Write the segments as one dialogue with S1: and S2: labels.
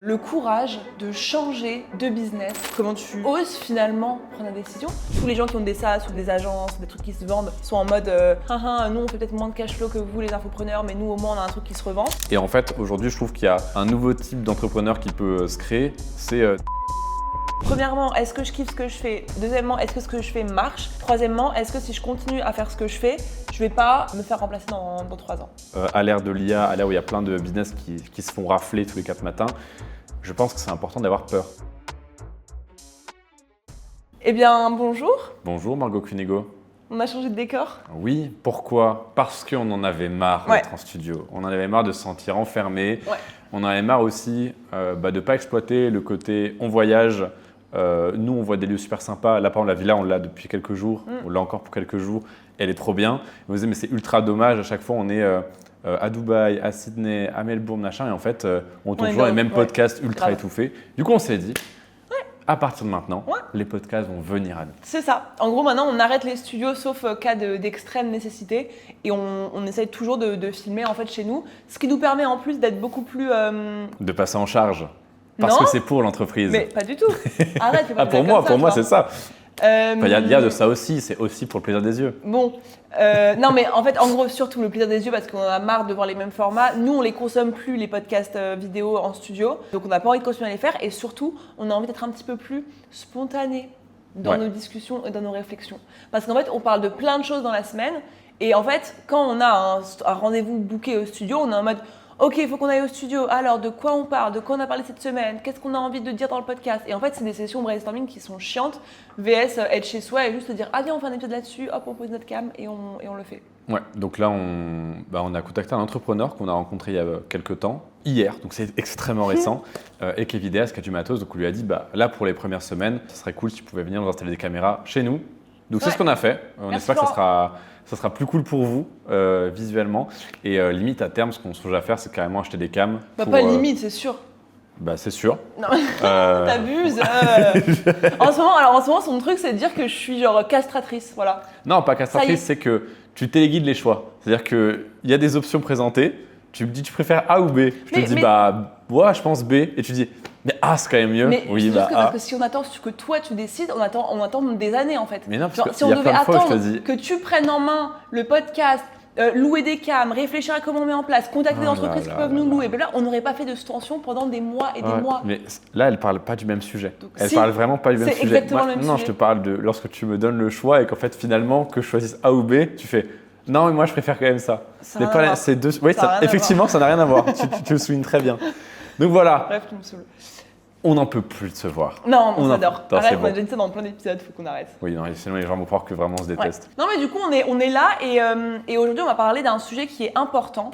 S1: Le courage de changer de business. Comment tu oses finalement prendre la décision? Tous les gens qui ont des SaaS ou des agences, des trucs qui se vendent, sont en mode nous on fait peut-être moins de cash flow que vous les infopreneurs, mais nous au moins on a un truc qui se revend.
S2: Et en fait, aujourd'hui, je trouve qu'il y a un nouveau type d'entrepreneur qui peut se créer. C'est
S1: Premièrement, est-ce que je kiffe ce que je fais? Deuxièmement, est-ce que ce que je fais marche? Troisièmement, est-ce que si je continue à faire ce que je fais, je vais pas me faire remplacer dans 3 ans?
S2: à l'ère de l'IA, à l'ère où il y a plein de business qui se font rafler tous les 4 matins, je pense que c'est important d'avoir peur.
S1: Eh bien, bonjour.
S2: Bonjour Margot Cunego.
S1: On a changé de décor.
S2: Oui, pourquoi? Parce qu'on en avait marre d'être en studio. On en avait marre de se sentir enfermé.
S1: Ouais.
S2: On en avait marre aussi de ne pas exploiter le côté on voyage. Nous, on voit des lieux super sympas. Là, par exemple, la villa, on l'a depuis quelques jours. On l'a encore pour quelques jours. Elle est trop bien. Vous vous dites, mais c'est ultra dommage. À chaque fois, on est à Dubaï, à Sydney, à Melbourne, machin. Et en fait, on tourne toujours les mêmes podcasts ultra étouffés. Du coup, on s'est dit, à partir de maintenant, les podcasts vont venir à nous.
S1: C'est ça. En gros, maintenant, on arrête les studios sauf cas d'extrême nécessité et on essaye toujours de filmer en fait chez nous, ce qui nous permet en plus d'être beaucoup plus.
S2: De passer en charge. Parce
S1: Non.
S2: que c'est pour l'entreprise.
S1: Mais pas du tout. Arrête. fais pas
S2: Pour
S1: de
S2: moi,
S1: blagues comme ça,
S2: c'est ça. Il y a de
S1: ça.
S2: ça aussi, c'est aussi pour le plaisir des yeux.
S1: Bon, non mais en fait, en gros, surtout le plaisir des yeux parce qu'on en a marre de voir les mêmes formats. Nous, on les consomme plus, les podcasts vidéo en studio. Donc, on n'a pas envie de continuer à les faire. Et surtout, on a envie d'être un petit peu plus spontané dans nos discussions et dans nos réflexions. Parce qu'en fait, on parle de plein de choses dans la semaine. Et en fait, quand on a un rendez-vous booké au studio, on est en mode ok, il faut qu'on aille au studio. Alors, de quoi on parle? De quoi on a parlé cette semaine? Qu'est-ce qu'on a envie de dire dans le podcast? Et en fait, c'est des sessions brainstorming qui sont chiantes. VS, être chez soi et juste se dire ah viens, on fait un épisode là-dessus, hop, on pose notre cam et on le fait.
S2: Ouais, donc là, on a contacté un entrepreneur qu'on a rencontré il y a quelques temps, hier, donc c'est extrêmement récent, et qui est vidéaste, qui a du matos. Donc on lui a dit, là, pour les premières semaines, ce serait cool si tu pouvais venir nous installer des caméras chez nous. Donc c'est ce qu'on a fait. On espère que ça sera plus cool pour vous visuellement. Et limite, à terme, ce qu'on songe à faire, c'est carrément acheter des cams.
S1: Pas limite, c'est sûr.
S2: C'est sûr.
S1: Non, t'abuses. En ce moment, son truc, c'est de dire que je suis genre castratrice, voilà.
S2: Non, pas castratrice, c'est que tu téléguides les choix. C'est-à-dire qu'il y a des options présentées, tu me dis tu préfères A ou B. Je te dis je pense B, et tu dis mais A c'est quand même mieux.
S1: Mais
S2: oui,
S1: parce que si on attend que toi tu décides, on attend des années en fait.
S2: Mais non, parce
S1: si
S2: qu'il
S1: on
S2: y a
S1: devait
S2: plein de fois où je te
S1: attendre
S2: dis
S1: que tu prennes en main le podcast, louer des cams, réfléchir à comment on met en place, contacter des entreprises qui peuvent nous louer, là on n'aurait pas fait de tension pendant des mois et des mois.
S2: Mais là, elle parle pas du même sujet.
S1: Donc,
S2: elle parle vraiment pas du même sujet.
S1: C'est exactement le même sujet.
S2: Non, je te parle de lorsque tu me donnes le choix et qu'en fait finalement que je choisisse A ou B, tu fais non, mais moi je préfère quand même ça. C'est deux. Oui, effectivement, ça n'a rien à voir. tu le soulignes très bien. Donc voilà.
S1: Bref, tu me saoules.
S2: On n'en peut plus de se voir.
S1: Non, on s'adore. Arrête, on a
S2: bon.
S1: déjà dit ça dans plein d'épisodes, faut qu'on arrête.
S2: Oui, non, sinon les gens vont croire que vraiment on se déteste.
S1: Non, mais du coup, on est là et aujourd'hui, on va parler d'un sujet qui est important,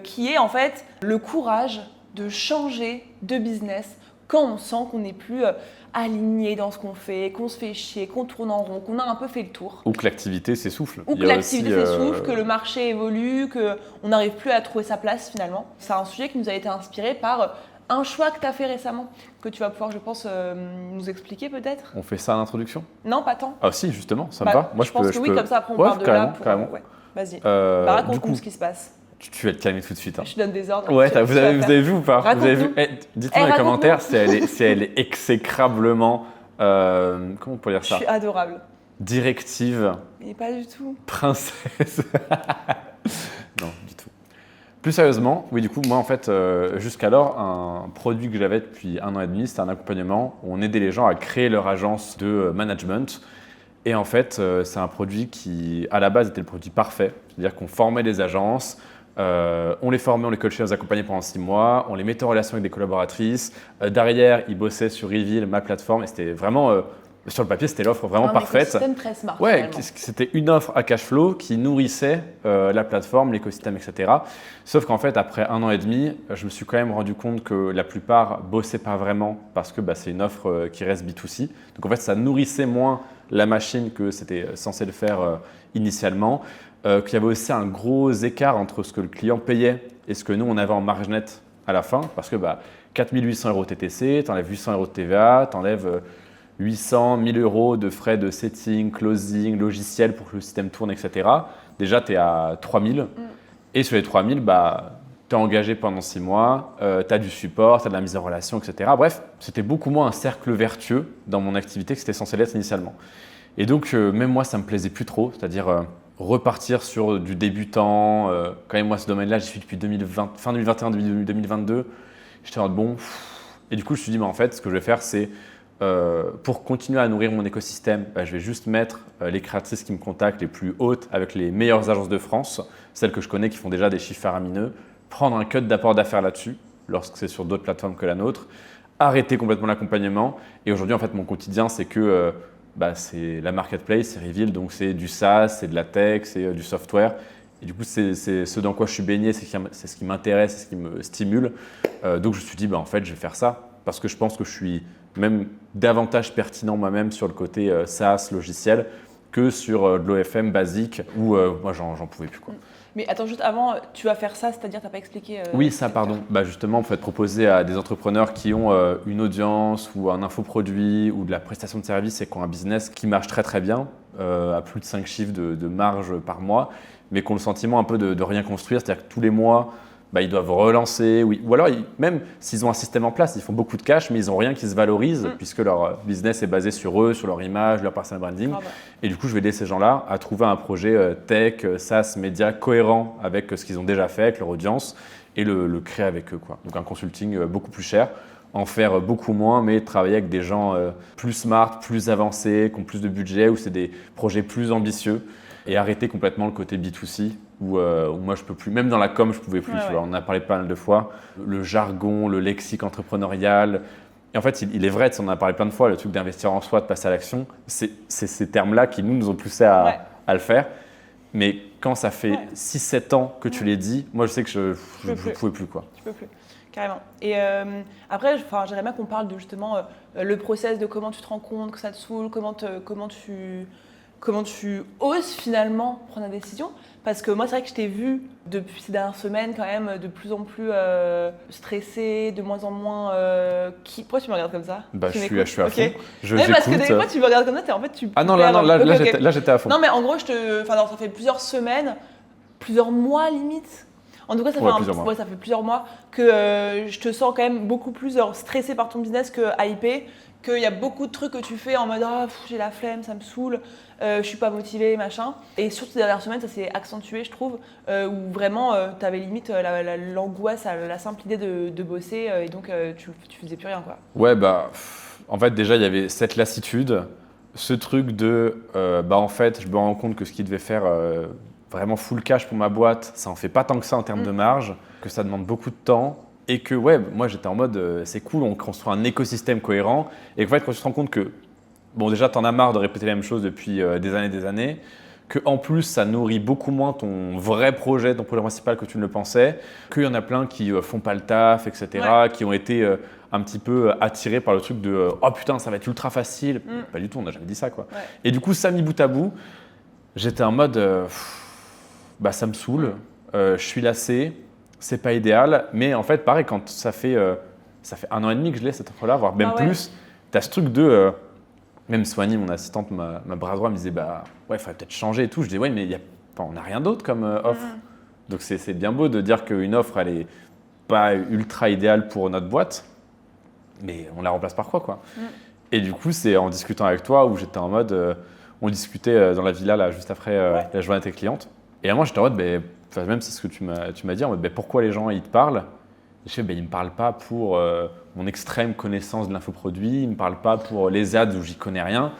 S1: qui est en fait le courage de changer de business quand on sent qu'on n'est plus aligné dans ce qu'on fait, qu'on se fait chier, qu'on tourne en rond, qu'on a un peu fait le tour.
S2: Ou que l'activité s'essouffle.
S1: Ou que l'activité s'essouffle, que le marché évolue, qu'on n'arrive plus à trouver sa place finalement. C'est un sujet qui nous a été inspiré par un choix que tu as fait récemment, que tu vas pouvoir, je pense, nous expliquer peut-être.
S2: On fait ça à l'introduction?
S1: Non, pas tant.
S2: Ah si, justement, ça me va.
S1: Moi, je pense que oui, comme ça après on part de là.
S2: Carrément.
S1: Vas-y,
S2: du
S1: raconte-nous
S2: coup,
S1: ce qui se passe.
S2: Tu vas te calmer tout de suite. Hein.
S1: Je te donne des ordres.
S2: Ouais, vous avez vu ou pas? Vous avez vu? Dites-moi dans les commentaires si elle est exécrablement, comment on peut dire ça?
S1: Je suis adorable.
S2: Directive.
S1: Mais pas du tout.
S2: Princesse. Non, du tout. Plus sérieusement, oui, du coup, moi en fait, jusqu'alors, un produit que j'avais depuis 1 an et demi, c'était un accompagnement où on aidait les gens à créer leur agence de management. Et en fait, c'est un produit qui, à la base, était le produit parfait. C'est-à-dire qu'on formait des agences, on les formait, on les coachait, on les accompagnait pendant 6 mois, on les mettait en relation avec des collaboratrices. Derrière, ils bossaient sur Reveal, ma plateforme, et c'était vraiment, sur le papier, c'était l'offre vraiment parfaite.
S1: Un écosystème très smart.
S2: Ouais, c'était une offre à cash flow qui nourrissait la plateforme, l'écosystème, etc. Sauf qu'en fait, après 1 an et demi, je me suis quand même rendu compte que la plupart bossaient pas vraiment parce que c'est une offre qui reste B2C. Donc en fait, ça nourrissait moins la machine que c'était censé le faire initialement. Qu'il y avait aussi un gros écart entre ce que le client payait et ce que nous, on avait en marge nette à la fin. Parce que 4 800 € TTC, tu enlèves 800 € de TVA, tu enlèves 800, 1000 € de frais de setting, closing, logiciel pour que le système tourne, etc. Déjà, tu es à 3000. Et sur les 3000, tu es engagé pendant 6 mois, tu as du support, tu as de la mise en relation, etc. Bref, c'était beaucoup moins un cercle vertueux dans mon activité que c'était censé l'être initialement. Et donc, même moi, ça me plaisait plus trop, c'est-à-dire repartir sur du débutant. Quand même, moi, ce domaine-là, j'y suis depuis fin 2021, début 2022. J'étais en mode bon. Et du coup, je me suis dit, mais en fait, ce que je vais faire, c'est pour continuer à nourrir mon écosystème, je vais juste mettre les créatrices qui me contactent les plus hautes avec les meilleures agences de France, celles que je connais qui font déjà des chiffres faramineux, prendre un cut d'apport d'affaires là-dessus, lorsque c'est sur d'autres plateformes que la nôtre, arrêter complètement l'accompagnement. Et aujourd'hui, en fait, mon quotidien, c'est que c'est la marketplace, c'est Reveal, donc c'est du SaaS, c'est de la tech, c'est du software. Et du coup, c'est ce dans quoi je suis baigné, c'est ce qui m'intéresse, c'est ce qui me stimule. Donc, je me suis dit, en fait, je vais faire ça parce que je pense que je suis même davantage pertinent moi-même sur le côté SaaS, logiciel, que sur de l'OFM basique où moi, j'en pouvais plus, quoi.
S1: Mais attends, juste avant, tu vas faire ça, c'est-à-dire, tu n'as pas expliqué…
S2: Oui, ça, pardon. Justement, en fait, proposer à des entrepreneurs qui ont une audience ou un infoproduit ou de la prestation de service et qui ont un business qui marche très très bien, à plus de 5 chiffres de marge par mois, mais qui ont le sentiment un peu de rien construire, c'est-à-dire que tous les mois, ils doivent relancer, oui. Ou alors, même s'ils ont un système en place, ils font beaucoup de cash, mais ils n'ont rien qui se valorise puisque leur business est basé sur eux, sur leur image, leur personal branding. Et du coup, je vais aider ces gens-là à trouver un projet tech, SaaS, média cohérent avec ce qu'ils ont déjà fait, avec leur audience et le créer avec eux, quoi. Donc, un consulting beaucoup plus cher, en faire beaucoup moins, mais travailler avec des gens plus smart, plus avancés, qui ont plus de budget, où c'est des projets plus ambitieux. Et arrêter complètement le côté B2C où moi je peux plus, même dans la com je pouvais plus, tu vois, on en a parlé pas mal de fois, le jargon, le lexique entrepreneurial. Et en fait il est vrai, on en a parlé plein de fois, le truc d'investir en soi, de passer à l'action, c'est ces termes-là qui nous ont poussé à le faire. Mais quand ça fait 6-7 ans que tu les dis, moi je sais que je ne pouvais plus, quoi.
S1: Tu peux plus. Carrément. Et après, j'aimerais bien qu'on parle de justement le process de comment tu te rends compte que ça te saoule, comment tu oses finalement prendre la décision. Parce que moi, c'est vrai que je t'ai vu depuis ces dernières semaines quand même de plus en plus stressée, de moins en moins… Pourquoi tu me regardes comme ça?
S2: Je suis à fond.
S1: Okay.
S2: J'écoute.
S1: Parce que des fois, tu me regardes comme ça et en fait, tu…
S2: Ah non, là, j'étais à fond.
S1: Non, mais en gros, ça fait plusieurs semaines, plusieurs mois limite. En tout cas, ça fait plusieurs mois que je te sens quand même beaucoup plus stressée par ton business que hypée, qu'il y a beaucoup de trucs que tu fais en mode j'ai la flemme, ça me saoule, je suis pas motivée, machin. Et surtout ces dernières semaines, ça s'est accentué, je trouve, où vraiment tu avais limite l'angoisse, la simple idée de bosser et donc tu faisais plus rien, quoi.
S2: Ouais, en fait, déjà, il y avait cette lassitude, ce truc de en fait, je me rends compte que ce qui devait faire vraiment full cash pour ma boîte, ça en fait pas tant que ça en termes de marge, que ça demande beaucoup de temps. Et que moi j'étais en mode c'est cool, on construit un écosystème cohérent. Et qu'en fait, quand tu te rends compte que, déjà t'en as marre de répéter la même chose depuis des années, qu'en plus ça nourrit beaucoup moins ton vrai projet, ton projet principal que tu ne le pensais, qu'il y en a plein qui font pas le taf, etc., qui ont été un petit peu attirés par le truc de oh putain, ça va être ultra facile. Pas du tout, on n'a jamais dit ça, quoi. Et du coup, ça mis bout à bout, j'étais en mode ça me saoule, je suis lassé. C'est pas idéal, mais en fait, pareil, quand ça fait 1 an et demi que je l'ai cette offre-là, voire même plus, tu as ce truc de… même Swanny, mon assistante, ma bras droit, me disait il faudrait peut-être changer et tout. Je dis mais on n'a rien d'autre comme offre. Donc c'est bien beau de dire qu'une offre, elle est pas ultra idéale pour notre boîte, mais on la remplace par quoi. Et du coup, c'est en discutant avec toi où j'étais en mode… on discutait dans la villa là, juste après la journée avec tes clientes. Et à moi, j'étais en mode même c'est ce que tu m'as dit, en mode pourquoi les gens ils te parlent? Et je fais ils ne me parlent pas pour mon extrême connaissance de l'infoproduit, ils ne me parlent pas pour les ads où j'y connais rien.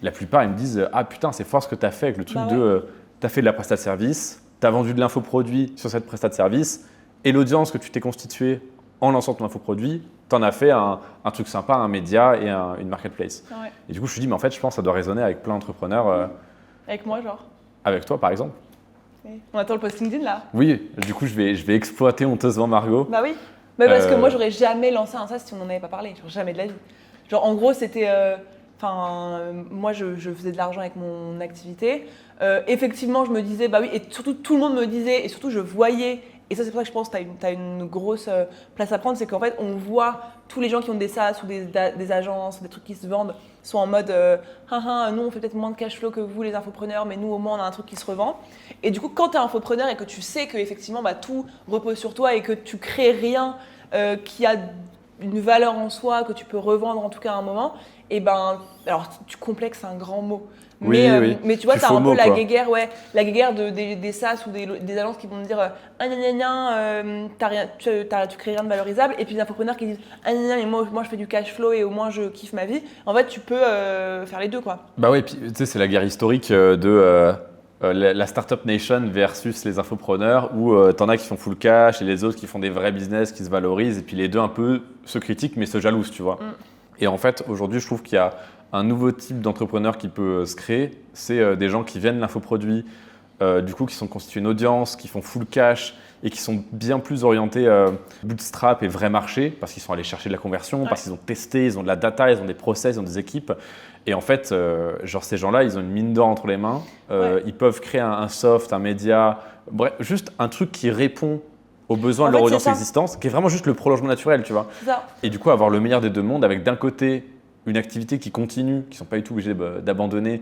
S2: La plupart ils me disent ah putain c'est fort ce que tu as fait avec le truc tu as fait de la prestat de service, tu as vendu de l'infoproduit sur cette prestat de service et l'audience que tu t'es constituée en lançant ton infoproduit, tu en as fait un truc sympa, un média et une marketplace. Et du coup je me suis dit mais en fait je pense que ça doit résonner avec plein d'entrepreneurs.
S1: Avec moi genre? Avec
S2: toi par exemple.
S1: On attend le post LinkedIn là.
S2: Oui, du coup je vais exploiter honteusement Margot.
S1: Bah oui, parce que moi j'aurais jamais lancé un SaaS si on n'en avait pas parlé, jamais de la vie. Genre en gros c'était, moi je faisais de l'argent avec mon activité. Effectivement je me disais et surtout tout le monde me disait et surtout je voyais, et ça c'est pour ça que je pense que tu as une grosse place à prendre, c'est qu'en fait on voit tous les gens qui ont des SaaS ou des agences, des trucs qui se vendent, sont en mode nous on fait peut-être moins de cash flow que vous les infopreneurs, mais nous au moins on a un truc qui se revend. Et du coup, quand tu es infopreneur et que tu sais que effectivement tout repose sur toi et que tu crées rien qui a une valeur en soi, que tu peux revendre en tout cas à un moment, et alors tu complexes, c'est un grand mot.
S2: Oui.
S1: Mais tu vois,
S2: Du
S1: tu as un
S2: FOMO,
S1: peu la
S2: quoi.
S1: guéguerre des SaaS ou des agences qui vont te dire tu crées rien de valorisable, et puis les infopreneurs qui disent mais moi je fais du cash flow et au moins je kiffe ma vie. En fait, tu peux faire les deux, quoi.
S2: Bah oui, puis tu sais, c'est la guerre historique la Startup Nation versus les infopreneurs où t'en as qui font full cash et les autres qui font des vrais business qui se valorisent et puis les deux un peu se critiquent mais se jalousent, tu vois. Et en fait, aujourd'hui, je trouve qu'il y a un nouveau type d'entrepreneur qui peut se créer. C'est des gens qui viennent de l'infoproduit, du coup qui sont constitués une audience, qui font full cash et qui sont bien plus orientés bootstrap et vrai marché parce qu'ils sont allés chercher de la conversion, parce qu'ils ont testé, ils ont de la data, ils ont des process, ils ont des équipes. Et en fait, ces gens-là, ils ont une mine d'or entre les mains. Ils peuvent créer un soft, un média, bref, juste un truc qui répond aux besoins de leur audience existante, qui est vraiment juste le prolongement naturel, tu vois. Et du coup, avoir le meilleur des deux mondes avec d'un côté une activité qui continue, qui ne sont pas du tout obligés d'abandonner,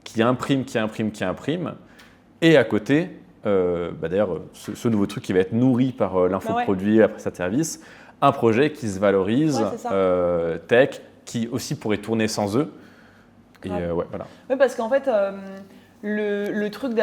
S2: qui imprime, et à côté, d'ailleurs, ce nouveau truc qui va être nourri par l'infoproduit, la prestation de service, un projet qui se valorise, tech, qui aussi pourrait tourner sans eux. Et voilà.
S1: Oui, parce qu'en fait, le truc,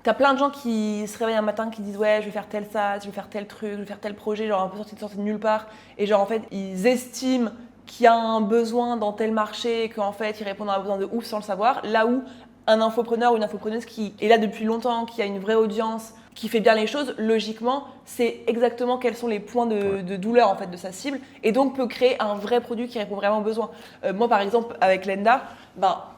S1: t'as plein de gens qui se réveillent un matin qui disent ouais, je vais faire tel SaaS, je vais faire tel truc, je vais faire tel projet, genre un peu sorti de nulle part, et genre en fait ils estiment qu'il y a un besoin dans tel marché et qu'en fait ils répondent à un besoin de ouf sans le savoir, là où un infopreneur ou une infopreneuse qui est là depuis longtemps, qui a une vraie audience, qui fait bien les choses, logiquement, c'est exactement quels sont les points de douleur en fait de sa cible, et donc peut créer un vrai produit qui répond vraiment aux besoins. Moi par exemple avec Lenda,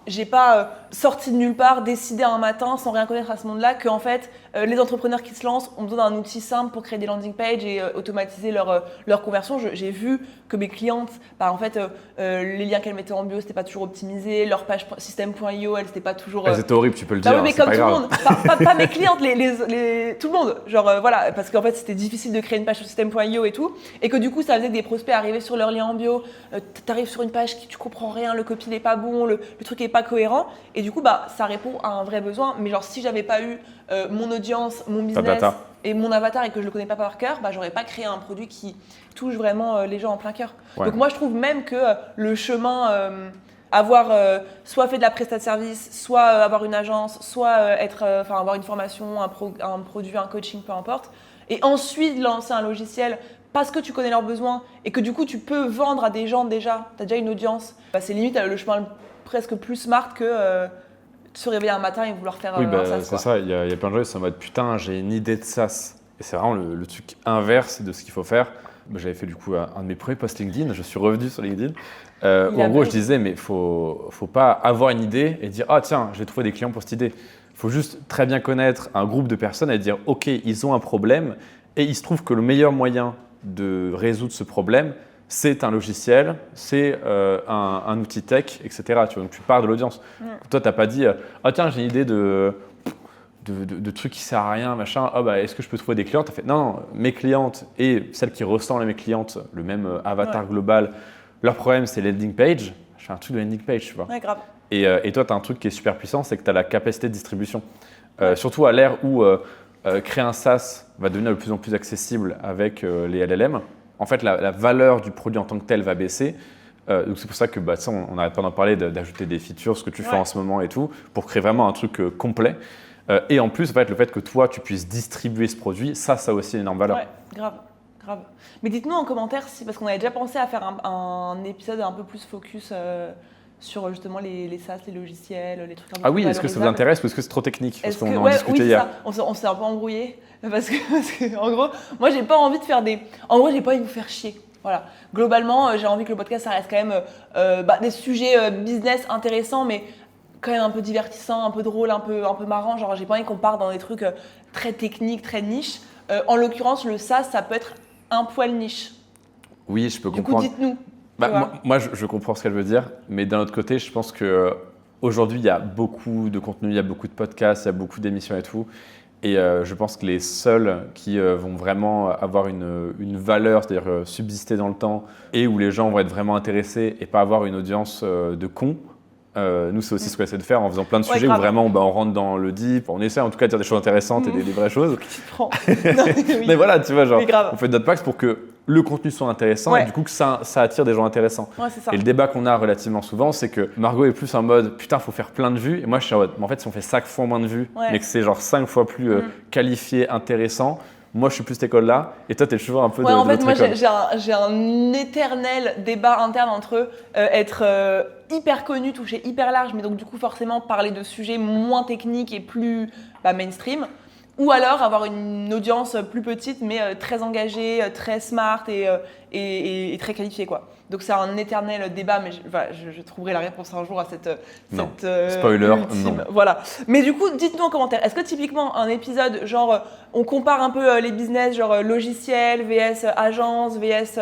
S1: j'ai pas sorti de nulle part, décidé un matin sans rien connaître à ce monde-là que en fait les entrepreneurs qui se lancent ont besoin d'un outil simple pour créer des landing pages et automatiser leur conversion. J'ai vu que mes clientes, en fait, les liens qu'elles mettaient en bio, c'était pas toujours optimisé, leur page system.io, elle c'était pas toujours.
S2: Elles étaient horribles, tu peux le dire.
S1: Oui, mais comme tout le monde, pas mes clientes, tout le monde, voilà, parce qu'en fait c'était difficile de créer une page sur system.io et tout, et que du coup ça faisait que des prospects arrivaient sur leur lien en bio, t'arrives sur une page qui tu comprends rien, le copy n'est pas bon, le truc est pas cohérent, et du coup ça répond à un vrai besoin. Mais genre si j'avais pas eu mon audience, mon business et mon avatar et que je le connais pas par cœur, j'aurais pas créé un produit qui touche vraiment les gens en plein cœur. Donc moi je trouve même que le chemin avoir soit fait de la prestation de service, soit avoir une agence, soit avoir une formation, un produit, un coaching, peu importe, et ensuite lancer un logiciel parce que tu connais leurs besoins et que du coup tu peux vendre à des gens déjà, tu as déjà une audience, c'est limite le chemin presque plus smart que se réveiller un matin et vouloir faire un SaaS.
S2: C'est ça, il y a plein de gens qui sont en mode putain, j'ai une idée de SaaS. Et c'est vraiment le truc inverse de ce qu'il faut faire. J'avais fait du coup un de mes premiers posts LinkedIn, je suis revenu sur LinkedIn. En gros, je disais, mais faut pas avoir une idée et dire ah tiens, je vais trouver des clients pour cette idée. Il faut juste très bien connaître un groupe de personnes et dire ok, ils ont un problème et il se trouve que le meilleur moyen de résoudre ce problème, c'est un logiciel, c'est un outil tech, etc. Tu vois, donc tu pars de l'audience. Toi, tu n'as pas dit ah tiens, j'ai une idée de trucs qui ne servent à rien, machin. Est-ce que je peux trouver des clientes? Tu as fait non, mes clientes et celles qui ressemblent à mes clientes, le même avatar global, leur problème, c'est les landing page. Je fais un truc de landing page, tu vois.
S1: Ouais, grave.
S2: Et toi, tu as un truc qui est super puissant, c'est que tu as la capacité de distribution. Surtout à l'ère où créer un SaaS va devenir de plus en plus accessible avec les LLM. En fait, la valeur du produit en tant que tel va baisser. Donc c'est pour ça que ça, on n'arrête pas d'en parler, d'ajouter des features, ce que tu fais en ce moment et tout, pour créer vraiment un truc complet. Et en plus, en fait, le fait que toi, tu puisses distribuer ce produit, ça a aussi une énorme valeur.
S1: Ouais, grave. Mais dites-nous en commentaire, parce qu'on avait déjà pensé à faire un épisode un peu plus focus sur justement les SaaS, les logiciels, les trucs un peu plus
S2: est-ce que ça vous intéresse ou est-ce que c'est trop technique? Parce qu'on en
S1: oui,
S2: discutait hier.
S1: On s'est un peu embrouillé parce que en gros, moi j'ai pas envie de faire En gros, j'ai pas envie de vous faire chier. Voilà. Globalement, j'ai envie que le podcast ça reste quand même des sujets business intéressants, mais quand même un peu divertissant, un peu drôle, un peu marrant. Genre, j'ai pas envie qu'on parte dans des trucs très techniques, très niches. En l'occurrence, le SaaS, ça peut être un poil niche.
S2: Oui, je peux comprendre.
S1: Du coup, dites-nous.
S2: Moi, je comprends ce qu'elle veut dire, mais d'un autre côté, je pense qu'aujourd'hui, il y a beaucoup de contenu, il y a beaucoup de podcasts, il y a beaucoup d'émissions et tout. Et je pense que les seuls qui vont vraiment avoir une valeur, c'est-à-dire subsister dans le temps, et où les gens vont être vraiment intéressés et pas avoir une audience de cons, nous, c'est aussi ce qu'on essaie de faire en faisant plein de sujets où vraiment on rentre dans le deep, on essaie en tout cas de dire des choses intéressantes et des vraies choses.
S1: Tu te prends. Non, oui.
S2: Mais voilà, tu vois, genre,
S1: Mais grave.
S2: on fait notre max pour que le contenu soit intéressant et du coup que ça attire des gens intéressants.
S1: Ouais, c'est ça.
S2: Et le débat qu'on a relativement souvent, c'est que Margot est plus en mode putain, faut faire plein de vues. Et moi, je suis en mode, mais en fait, si on fait 5 fois moins de vues, mais que c'est genre 5 fois plus qualifié, intéressant, moi, je suis plus cette école-là. Et toi, t'es toujours un peu de
S1: en fait,
S2: l'autre
S1: moi,
S2: école.
S1: j'ai un éternel débat interne entre être hyper connu, toucher hyper large, mais donc du coup, forcément, parler de sujets moins techniques et plus mainstream. Ou alors avoir une audience plus petite, mais très engagée, très smart et très qualifiée, quoi. Donc c'est un éternel débat, mais je trouverai la réponse un jour à cette
S2: spoiler,
S1: ultime.
S2: non.
S1: Voilà. Mais du coup, dites-nous en commentaire, est-ce que typiquement un épisode, genre, on compare un peu les business, genre logiciel, VS agence, VS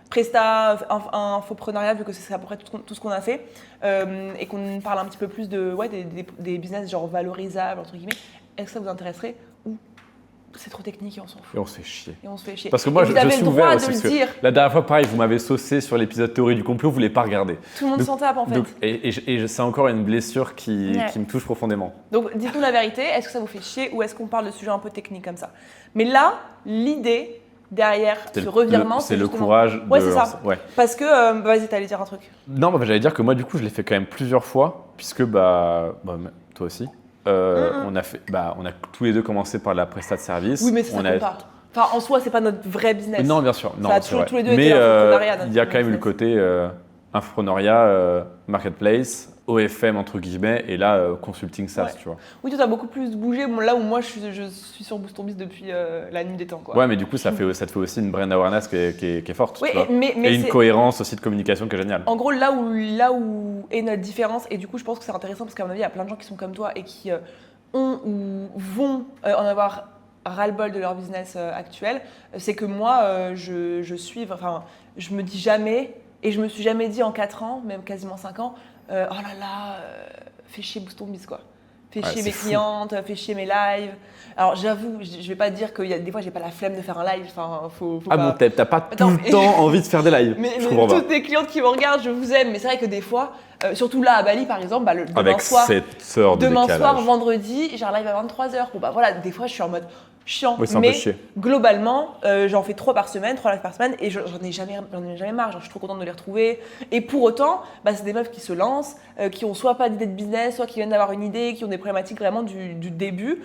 S1: Presta, infoprenariat, vu que c'est à peu près tout ce qu'on a fait, et qu'on parle un petit peu plus des business genre valorisables, entre guillemets. Est-ce que ça vous intéresserait ou c'est trop technique et on s'en fout?
S2: Et on se fait chier.
S1: Et on se fait chier.
S2: Parce que moi,
S1: vous
S2: je
S1: avez
S2: suis
S1: le
S2: ouvert
S1: droit
S2: aussi.
S1: de
S2: Parce
S1: le dire.
S2: la dernière fois, pareil, vous m'avez saucé sur l'épisode théorie du complot, vous ne l'avez pas regardé.
S1: Tout le monde s'en tape en fait.
S2: Et c'est encore une blessure qui me touche profondément.
S1: Donc dites-nous la vérité, est-ce que ça vous fait chier ou est-ce qu'on parle de sujets un peu techniques comme ça? Mais là, l'idée derrière ce revirement,
S2: c'est le
S1: justement...
S2: courage de...
S1: Ouais, c'est ça.
S2: Ouais.
S1: Parce que, vas-y, t'allais dire un truc.
S2: Non, j'allais dire que moi, du coup, je l'ai fait quand même plusieurs fois, puisque toi aussi. On a tous les deux commencé par la prestat de service.
S1: Oui, mais ça compte pas. Enfin, en soi, c'est pas notre vrai business.
S2: Non, bien sûr. Non,
S1: ça a toujours tous les deux
S2: mais
S1: été l'infoprenariat.
S2: il y a quand même eu le côté infoprenariat, marketplace, OFM entre guillemets, et là consulting SaaS, tu vois.
S1: Oui, toi, t'as beaucoup plus bougé. Bon, là où moi, je suis sur Boost Ton Biz depuis la nuit des temps, quoi.
S2: Ouais, mais du coup, ça te fait aussi une brand awareness qui est forte.
S1: Oui,
S2: tu vois.
S1: mais
S2: et une cohérence aussi de communication qui est géniale.
S1: En gros, là où est notre différence, et du coup, je pense que c'est intéressant parce qu'à mon avis, il y a plein de gens qui sont comme toi et qui ont ou vont en avoir ras-le-bol de leur business actuel, c'est que moi, je me dis jamais, et je me suis jamais dit en 4 ans, même quasiment 5 ans, oh là là, fais chier Boost Ton Biz, quoi. Fais chier mes clientes, fais chier mes lives. Alors j'avoue, je vais pas dire que des fois j'ai pas la flemme de faire un live. Enfin, faut
S2: pas... bon, t'as pas tout le temps envie de faire des lives.
S1: Mais toutes les clientes qui me regardent, je vous aime. Mais c'est vrai que des fois, surtout là à Bali par exemple, demain soir, vendredi, j'ai un live à 23h. Bon voilà, des fois je suis en mode chiant.
S2: Oui,
S1: mais globalement, j'en fais 3 lives par semaine, et j'en ai jamais marre. Genre, je suis trop contente de les retrouver. Et pour autant, c'est des meufs qui se lancent, qui ont soit pas d'idée de business, soit qui viennent d'avoir une idée, qui ont des problématiques vraiment du début.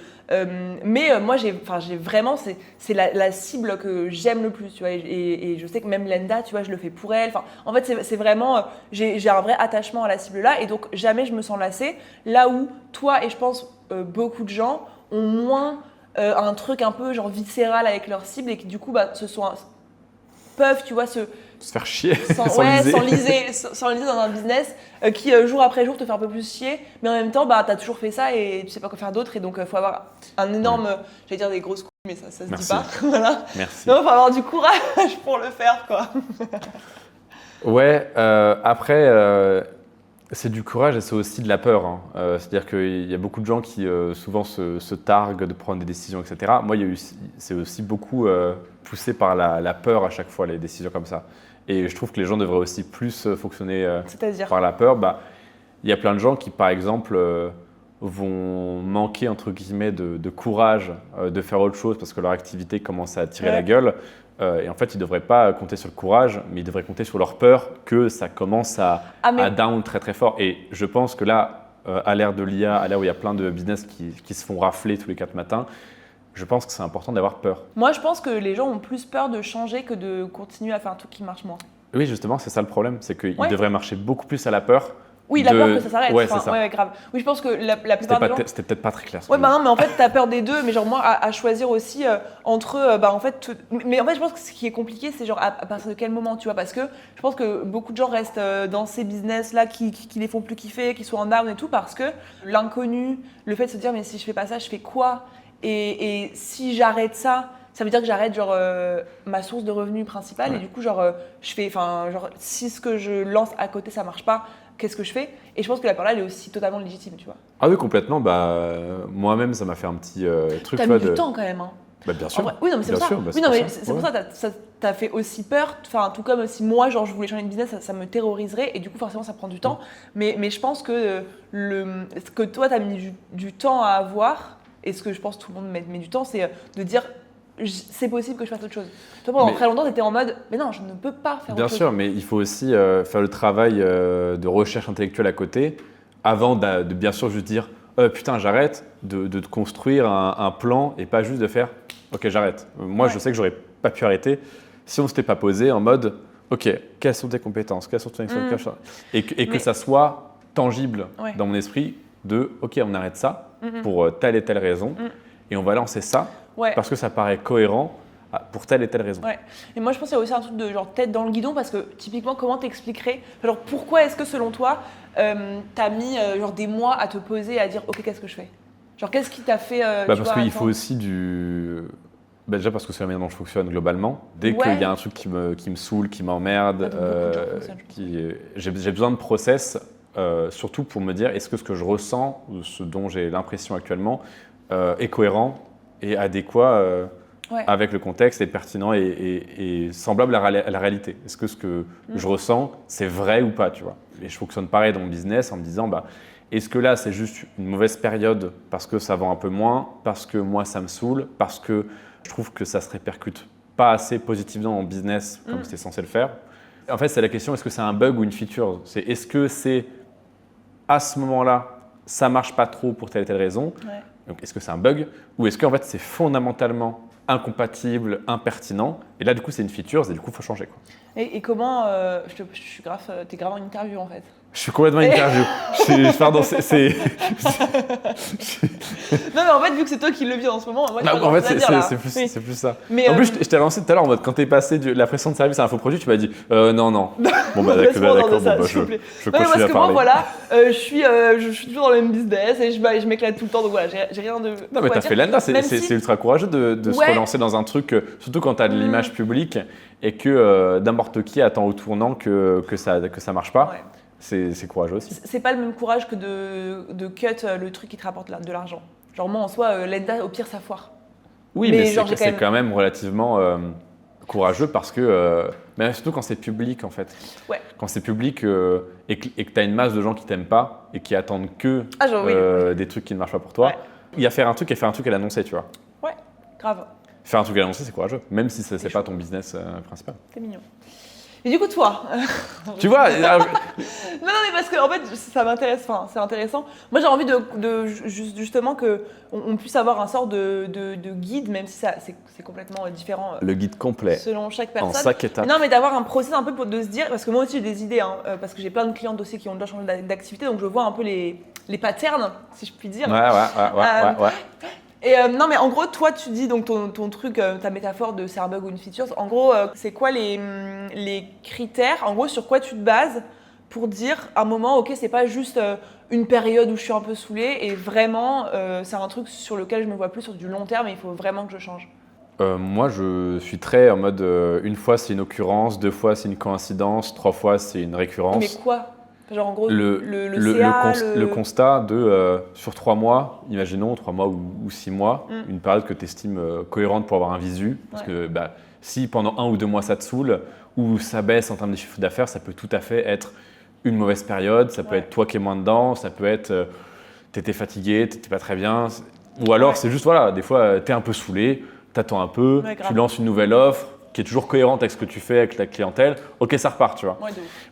S1: Mais moi, j'ai vraiment, c'est la cible que j'aime le plus, tu vois. Et je sais que même Lenda, tu vois, je le fais pour elle. Enfin, en fait, c'est vraiment, j'ai un vrai attachement à la cible là, et donc jamais je me sens lassée. Là où toi et je pense beaucoup de gens ont moins un truc un peu genre viscéral avec leur cible, et qui du coup peuvent, tu vois, se
S2: faire chier,
S1: s'enliser dans un business qui jour après jour te fait un peu plus chier, mais en même temps t'as toujours fait ça et tu sais pas quoi faire d'autre, et donc faut avoir un énorme, j'allais dire des grosses couilles, mais ça se dit pas. Voilà.
S2: Merci.
S1: Non, faut avoir du courage pour le faire, quoi.
S2: Ouais, après c'est du courage et c'est aussi de la peur. Hein. C'est-à-dire qu'il y a beaucoup de gens qui souvent se targuent de prendre des décisions, etc. Moi, c'est aussi beaucoup poussé par la peur à chaque fois, les décisions comme ça. Et je trouve que les gens devraient aussi plus fonctionner par la peur. Il y a plein de gens qui, par exemple, vont manquer, entre guillemets, de courage de faire autre chose parce que leur activité commence à tirer la gueule. Et en fait, ils ne devraient pas compter sur le courage, mais ils devraient compter sur leur peur que ça commence à down très très fort. Et je pense que là, à l'ère de l'IA, à l'ère où il y a plein de business qui se font rafler tous les 4 matins, je pense que c'est important d'avoir peur.
S1: Moi, je pense que les gens ont plus peur de changer que de continuer à faire un truc qui marche moins.
S2: Oui, justement, c'est ça le problème, c'est qu'ils devraient marcher beaucoup plus à la peur.
S1: Oui, la peur que ça s'arrête.
S2: Ouais, c'est ça.
S1: Ouais, grave. Oui, je pense que la plupart des gens...
S2: C'était peut-être pas très clair.
S1: Ouais, non, mais en fait, t'as peur des deux, mais genre moi, à choisir aussi entre, en fait... Mais en fait, je pense que ce qui est compliqué, c'est genre à partir de quel moment, tu vois, parce que je pense que beaucoup de gens restent dans ces business-là qui les font plus kiffer, qui sont en down et tout, parce que l'inconnu, le fait de se dire, mais si je fais pas ça, je fais quoi ? Et si j'arrête ça, Ça veut dire que j'arrête genre ma source de revenus principale et du coup genre si ce que je lance à côté ça marche pas, qu'est-ce que je fais? Et je pense que la peur là elle est aussi totalement légitime, tu vois.
S2: Ah oui, complètement. Moi-même, ça m'a fait un petit truc.
S1: T'as mis du temps quand même. Hein.
S2: Bah, bien sûr.
S1: Vrai, oui, non, mais c'est pour ça. Oui, non, mais c'est pour ça que ça t'a fait aussi peur. Enfin, tout comme si moi, genre, je voulais changer de business, ça me terroriserait et du coup, forcément, ça prend du temps. Mais je pense que ce que toi, t'as mis du temps à avoir et ce que je pense que tout le monde met du temps, c'est de dire c'est possible que je fasse autre chose. Toi, pendant très longtemps, t'étais en mode mais non, je ne peux pas faire autre chose.
S2: Bien sûr, mais il faut aussi faire le travail de recherche intellectuelle à côté avant de bien sûr juste dire putain, j'arrête, de te construire un plan et pas juste de faire ok, j'arrête. Moi, je sais que j'aurais pas pu arrêter si on s'était pas posé en mode ok, quelles sont tes compétences, quelles sont tes expériences, et que ça soit tangible dans mon esprit de ok, on arrête ça pour telle et telle raison et on va lancer ça parce que ça paraît cohérent pour telle et telle raison.
S1: Ouais. Et moi, je pense qu'il y a aussi un truc de genre tête dans le guidon parce que typiquement, comment t'expliquerais genre pourquoi est-ce que selon toi, t'as mis genre des mois à te poser et à dire ok, qu'est-ce que je fais? Genre qu'est-ce qui t'a fait
S2: parce qu'il faut aussi déjà parce que c'est la manière dont je fonctionne globalement. Dès qu'il y a un truc qui me saoule, qui m'emmerde, j'ai besoin de process, surtout pour me dire est-ce que ce que je ressens ou ce dont j'ai l'impression actuellement est cohérent et adéquat avec le contexte, est pertinent et semblable à la réalité. Est-ce que ce que je ressens, c'est vrai ou pas, tu vois? Et je fonctionne pareil dans mon business en me disant est-ce que là, c'est juste une mauvaise période parce que ça vend un peu moins, parce que moi, ça me saoule, parce que je trouve que ça se répercute pas assez positivement dans mon business comme c'était censé le faire? En fait, c'est la question, est-ce que c'est un bug ou une feature? Est-ce que c'est à ce moment-là, ça marche pas trop pour telle et telle raison? Donc, est-ce que c'est un bug? Ou est-ce qu'en fait, c'est fondamentalement incompatible, impertinent? Et là, du coup, c'est une feature et du coup, il faut changer, quoi.
S1: Et comment t'es grave en interview en fait.
S2: Je suis complètement interview. Pardon, c'est.
S1: Non, mais en fait, vu que c'est toi qui le vis en ce moment, moi,
S2: en fait, c'est plus ça. Mais en plus, je t'ai lancé tout à l'heure en mode quand t'es passé de la pression de service à l'infoproduit, tu m'as dit non. Bon, bah d'accord, je continue
S1: parce
S2: à
S1: que
S2: parler.
S1: moi, voilà, je suis toujours dans le même business et je m'éclate tout le temps, donc voilà, j'ai rien de.
S2: Non, mais t'as fait l'ANDA, c'est ultra courageux de se relancer dans un truc, surtout quand t'as de l'image publique et que n'importe qui attend au tournant que ça marche pas. C'est courageux aussi.
S1: C'est pas le même courage que de cut le truc qui te rapporte de l'argent. Genre moi en soi, l'ANDA au pire ça foire.
S2: Oui, mais c'est quand même relativement courageux parce que, mais surtout quand c'est public en fait. Quand c'est public et que tu as une masse de gens qui t'aiment pas et qui attendent que des trucs qui ne marchent pas pour toi, il y a faire un truc et faire un truc à l'annoncer, tu vois.
S1: Ouais, grave.
S2: Faire un truc à l'annoncer, c'est courageux, même si c'est pas ton business principal.
S1: C'est mignon. Et du coup, toi
S2: tu vois
S1: Non, mais parce que en fait, ça m'intéresse, enfin, c'est intéressant. Moi, j'ai envie justement qu'on puisse avoir un sort de guide, même si c'est complètement différent.
S2: Le guide complet.
S1: Selon chaque personne.
S2: En 5 étapes.
S1: Non, mais d'avoir un process un peu de se dire, parce que moi aussi j'ai des idées, parce que j'ai plein de clients aussi qui ont déjà changé d'activité, donc je vois un peu les patterns, si je puis dire.
S2: Ouais.
S1: Et non, mais en gros, toi, tu dis donc ton truc, ta métaphore de c'est un bug ou une feature. En gros, c'est quoi les critères, en gros, sur quoi tu te bases pour dire à un moment, ok, c'est pas juste une période où je suis un peu saoulée et vraiment, c'est un truc sur lequel je me vois plus sur du long terme et il faut vraiment que je change.
S2: Moi, je suis très en mode une fois c'est une occurrence, 2 fois c'est une coïncidence, 3 fois c'est une récurrence.
S1: Mais quoi? Genre en gros,
S2: le constat de sur 3 mois, imaginons 3 mois ou 6 mois, une période que tu estimes cohérente pour avoir un visu. Parce que si pendant 1 ou 2 mois ça te saoule ou ça baisse en termes de chiffre d'affaires, ça peut tout à fait être une mauvaise période. Ça peut être toi qui es moins dedans, ça peut être tu étais fatigué, tu n'étais pas très bien. Ou alors c'est juste, voilà, des fois tu es un peu saoulé, tu attends un peu, tu lances une nouvelle offre qui est toujours cohérente avec ce que tu fais avec ta clientèle. Ok, ça repart, tu vois.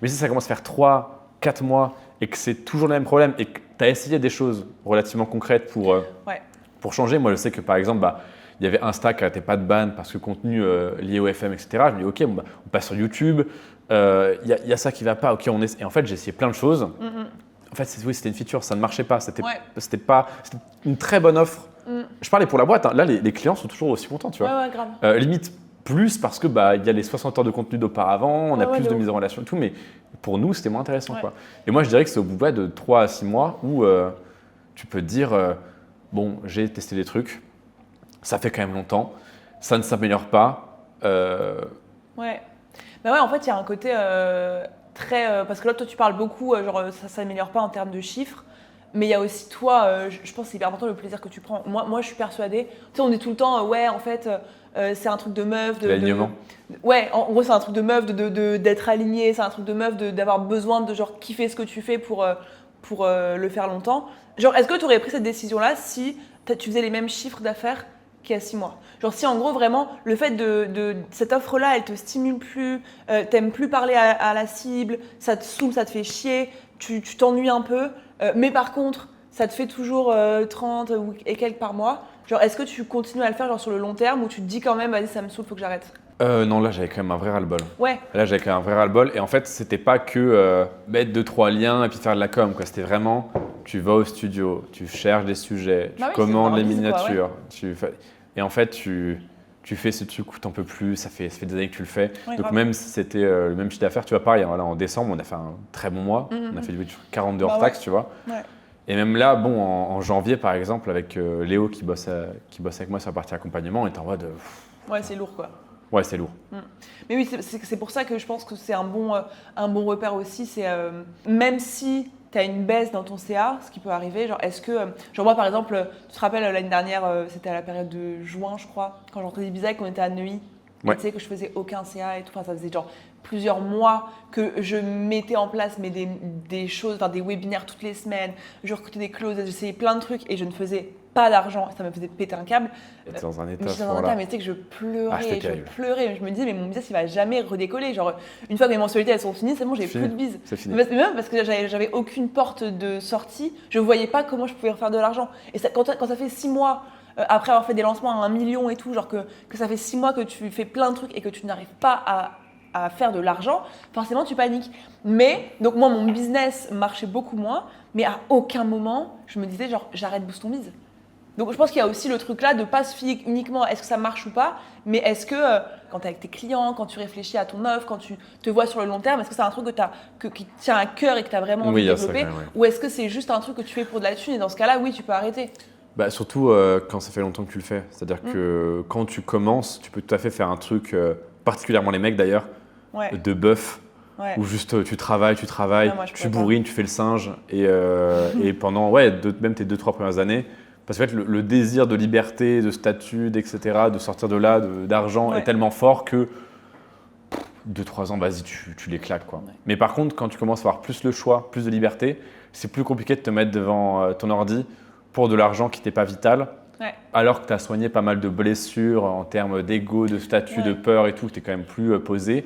S2: Mais si ça commence à faire 3-4 mois et que c'est toujours le même problème et que tu as essayé des choses relativement concrètes pour changer. Moi, je sais que par exemple, il y avait Insta qui n'arrêtait pas de ban parce que contenu lié au FM, etc. Je me dis, ok, on passe sur YouTube, il y a ça qui ne va pas, ok, Et en fait, j'ai essayé plein de choses. En fait, c'était une feature, ça ne marchait pas. C'était une très bonne offre. Je parlais pour la boîte, hein. Là, les clients sont toujours aussi contents, tu vois.
S1: Grave.
S2: Limite, plus parce que il y a les 60 heures de contenu d'auparavant, on a plus de mise en relation et tout, mais pour nous, c'était moins intéressant. Quoi. Et moi, je dirais que c'est au bout de 3 à 6 mois où tu peux te dire bon, j'ai testé des trucs, ça fait quand même longtemps, ça ne s'améliore pas.
S1: Ouais. Bah ouais, en fait, il y a un côté très. Parce que là, toi, tu parles beaucoup, genre, ça s'améliore pas en termes de chiffres. Mais il y a aussi toi, je pense que c'est hyper important le plaisir que tu prends. Moi je suis persuadée. Tu sais, on dit tout le temps, ouais, en fait, c'est un truc de meuf.
S2: L'alignement.
S1: Ouais, en gros, c'est un truc de meuf d'être aligné, c'est un truc de meuf d'avoir besoin de genre kiffer ce que tu fais pour le faire longtemps. Genre, est-ce que tu aurais pris cette décision-là si tu faisais les mêmes chiffres d'affaires qu'il y a 6 mois? Genre, si en gros, vraiment, le fait de cette offre-là, elle te stimule plus, t'aimes plus parler à la cible, ça te saoule, ça te fait chier, tu t'ennuies un peu. Mais par contre, ça te fait toujours 30 et quelques par mois. Genre, est-ce que tu continues à le faire genre, sur le long terme ou tu te dis quand même, vas-y, ça me saoule, faut que j'arrête?
S2: Non, là, j'avais quand même un vrai ras-le-bol.
S1: Ouais.
S2: Là, j'avais quand même un vrai ras-le-bol. Et en fait, c'était pas que mettre 2-3 liens et puis faire de la com, quoi. C'était vraiment, tu vas au studio, tu cherches des sujets, tu commandes les miniatures. Et en fait, tu fais ce truc où t'en peux plus, ça fait des années que tu le fais.
S1: Ouais,
S2: donc
S1: grave.
S2: même si c'était le même chiffre d'affaires, tu vois, pareil, voilà, en décembre, on a fait un très bon mois. On a fait du 42 hors taxe, tu vois.
S1: Ouais.
S2: Et même là, bon, en janvier, par exemple, avec Léo qui bosse avec moi sur la partie accompagnement, on était en mode…
S1: Ouais, c'est lourd, quoi.
S2: Ouais, c'est lourd.
S1: Mais oui, c'est pour ça que je pense que c'est un bon repère aussi. C'est même si tu as une baisse dans ton CA, ce qui peut arriver, genre est-ce que, genre moi par exemple, tu te rappelles l'année dernière, c'était à la période de juin, je crois, quand je rentrais d'Ibiza et qu'on était à Neuilly,
S2: Ouais.
S1: tu sais que je faisais aucun CA et tout, enfin ça faisait genre plusieurs mois que je mettais en place mais des choses, enfin des webinaires toutes les semaines, je recrutais des clauses, j'essayais plein de trucs et je ne faisais pas d'argent, ça me faisait péter un câble.
S2: T'es dans un état.
S1: J'étais dans un état, mais tu sais que je pleurais,
S2: c'était
S1: je pleurais. Je me disais, mais mon business, il va jamais redécoller. Genre, une fois que mes mensualités, elles sont finies, c'est bon, j'ai plus de bise.
S2: C'est fini.
S1: Mais même parce que j'avais aucune porte de sortie, je voyais pas comment je pouvais refaire de l'argent. Et ça, quand ça fait 6 mois, après avoir fait des lancements à 1 million et tout, genre que ça fait 6 mois que tu fais plein de trucs et que tu n'arrives pas à faire de l'argent, forcément tu paniques. Mais, donc moi, mon business marchait beaucoup moins, mais à aucun moment, je me disais, genre, j'arrête Boost ton Biz. Donc je pense qu'il y a aussi le truc là de ne pas se fier uniquement à est-ce que ça marche ou pas, mais est-ce que quand tu es avec tes clients, quand tu réfléchis à ton offre, quand tu te vois sur le long terme, est-ce que c'est un truc qui te tient à cœur et que tu as vraiment envie de développer, ou est-ce que c'est juste un truc que tu fais pour de la thune et dans ce cas-là, oui, tu peux arrêter?
S2: Bah, surtout quand ça fait longtemps que tu le fais. C'est-à-dire que quand tu commences, tu peux tout à fait faire un truc, particulièrement les mecs d'ailleurs, de bœuf, où juste tu travailles,
S1: moi,
S2: tu bourrines, tu fais le singe, et pendant même tes 2-3 premières années, parce qu'en fait, le désir de liberté, de statut, etc., de sortir de là, d'argent est tellement fort que 2-3 ans, vas-y, tu les claques, quoi. Ouais. Mais par contre, quand tu commences à avoir plus le choix, plus de liberté, c'est plus compliqué de te mettre devant ton ordi pour de l'argent qui t'est pas vital, alors que tu as soigné pas mal de blessures en termes d'ego, de statut, de peur et tout, tu es quand même plus posé.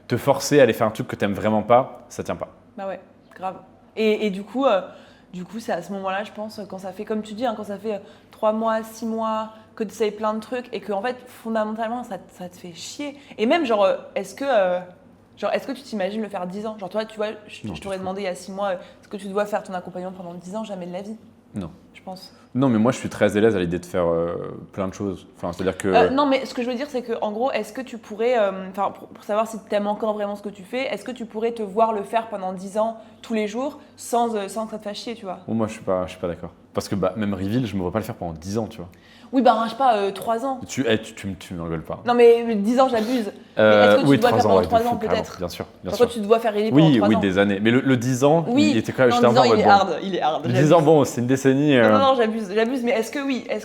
S2: Te forcer à aller faire un truc que tu n'aimes vraiment pas, ça tient pas.
S1: Bah ouais, grave. Et du coup, c'est à ce moment-là, je pense, quand ça fait, comme tu dis, quand ça fait 3 mois, 6 mois, que tu essayes plein de trucs et que en fait, fondamentalement, ça te fait chier. Et même, genre, est-ce que tu t'imagines le faire 10 ans? Genre, toi, tu vois, je t'aurais demandé il y a 6 mois, est-ce que tu dois faire ton accompagnement pendant 10 ans? Jamais de la vie.
S2: Non.
S1: Je pense.
S2: Non, mais moi, je suis très à l'aise à l'idée de faire plein de choses. Enfin, c'est-à-dire que…
S1: non, mais ce que je veux dire, c'est qu'en gros, est-ce que tu pourrais, pour savoir si tu aimes encore vraiment ce que tu fais, est-ce que tu pourrais te voir le faire pendant 10 ans, tous les jours, sans que ça te fasse chier, tu vois?
S2: Bon, moi, je suis pas d'accord. Parce que même Reveal, je me vois pas le faire pendant 10 ans, tu vois.
S1: Oui, je sais pas, 3 ans.
S2: Tu m'engueules pas.
S1: Non, mais 10 ans, j'abuse. Est-ce que tu dois faire pendant 3 ans, peut-être?
S2: Bien sûr.
S1: Toi, tu dois faire Reveal pendant 3 ans.
S2: Oui, des années. Mais le 10 ans, il était quand même…
S1: Non, 10 ans, il est hard.
S2: 10 ans, bon, c'est une décennie…
S1: Non, j'abuse. Mais est-ce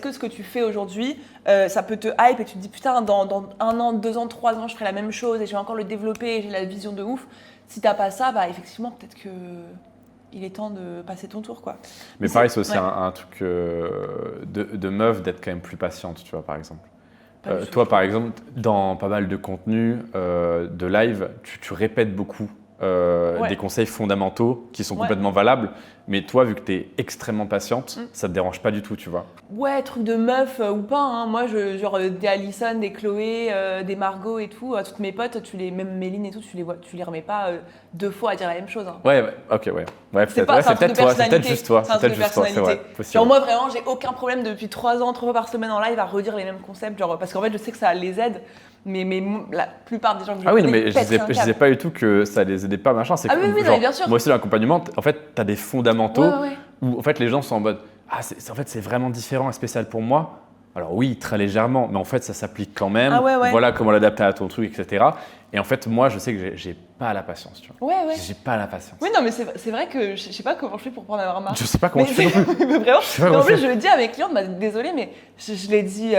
S1: que ce que tu fais aujourd'hui, ça peut te hype et tu te dis, putain, dans 1 an, 2 ans, 3 ans, je ferai la même chose et je vais encore le développer et j'ai la vision de ouf. Si t'as pas ça, bah effectivement, peut-être que… il est temps de passer ton tour, quoi.
S2: Mais pareil, c'est aussi un truc de meuf d'être quand même plus patiente, tu vois, par exemple. Toi, par exemple, dans pas mal de contenus de live, tu répètes beaucoup des conseils fondamentaux qui sont complètement valables. Mais toi, vu que tu es extrêmement patiente, ça te dérange pas du tout, tu vois. Ouais,
S1: truc de meuf ou pas. Hein. Moi, genre des Alison, des Chloé, des Margot et tout, toutes mes potes, même Méline et tout, tu les remets pas 2 fois à dire la même chose. Hein.
S2: Ok. C'est peut-être juste toi.
S1: C'est un truc de personnalité. Genre moi, vraiment, j'ai aucun problème depuis 3 ans, 3 fois par semaine en live à redire les mêmes concepts, genre, parce qu'en fait, je sais que ça les aide. Mais la plupart des gens que je connais,
S2: mais je disais pas du tout que ça les aidait pas, machin. C'est
S1: oui, bien sûr.
S2: Moi aussi, l'accompagnement, en fait, tu as des fondamentaux où en fait, les gens sont en mode en fait, c'est vraiment différent et spécial pour moi. Alors oui, très légèrement, mais en fait, ça s'applique quand même.
S1: Ah ouais.
S2: Voilà comment l'adapter à ton truc, etc. Et en fait, moi, je sais que j'ai pas la patience, tu vois.
S1: Ouais.
S2: J'ai pas la patience.
S1: Oui, non, mais c'est vrai que je sais pas comment je fais pour prendre la remarque.
S2: Je sais pas comment tu fais non plus.
S1: Mais vraiment,
S2: Je sais pas
S1: mais
S2: comment
S1: en plus,
S2: tu fais.
S1: je le dis à mes clientes, désolée, mais je l'ai dit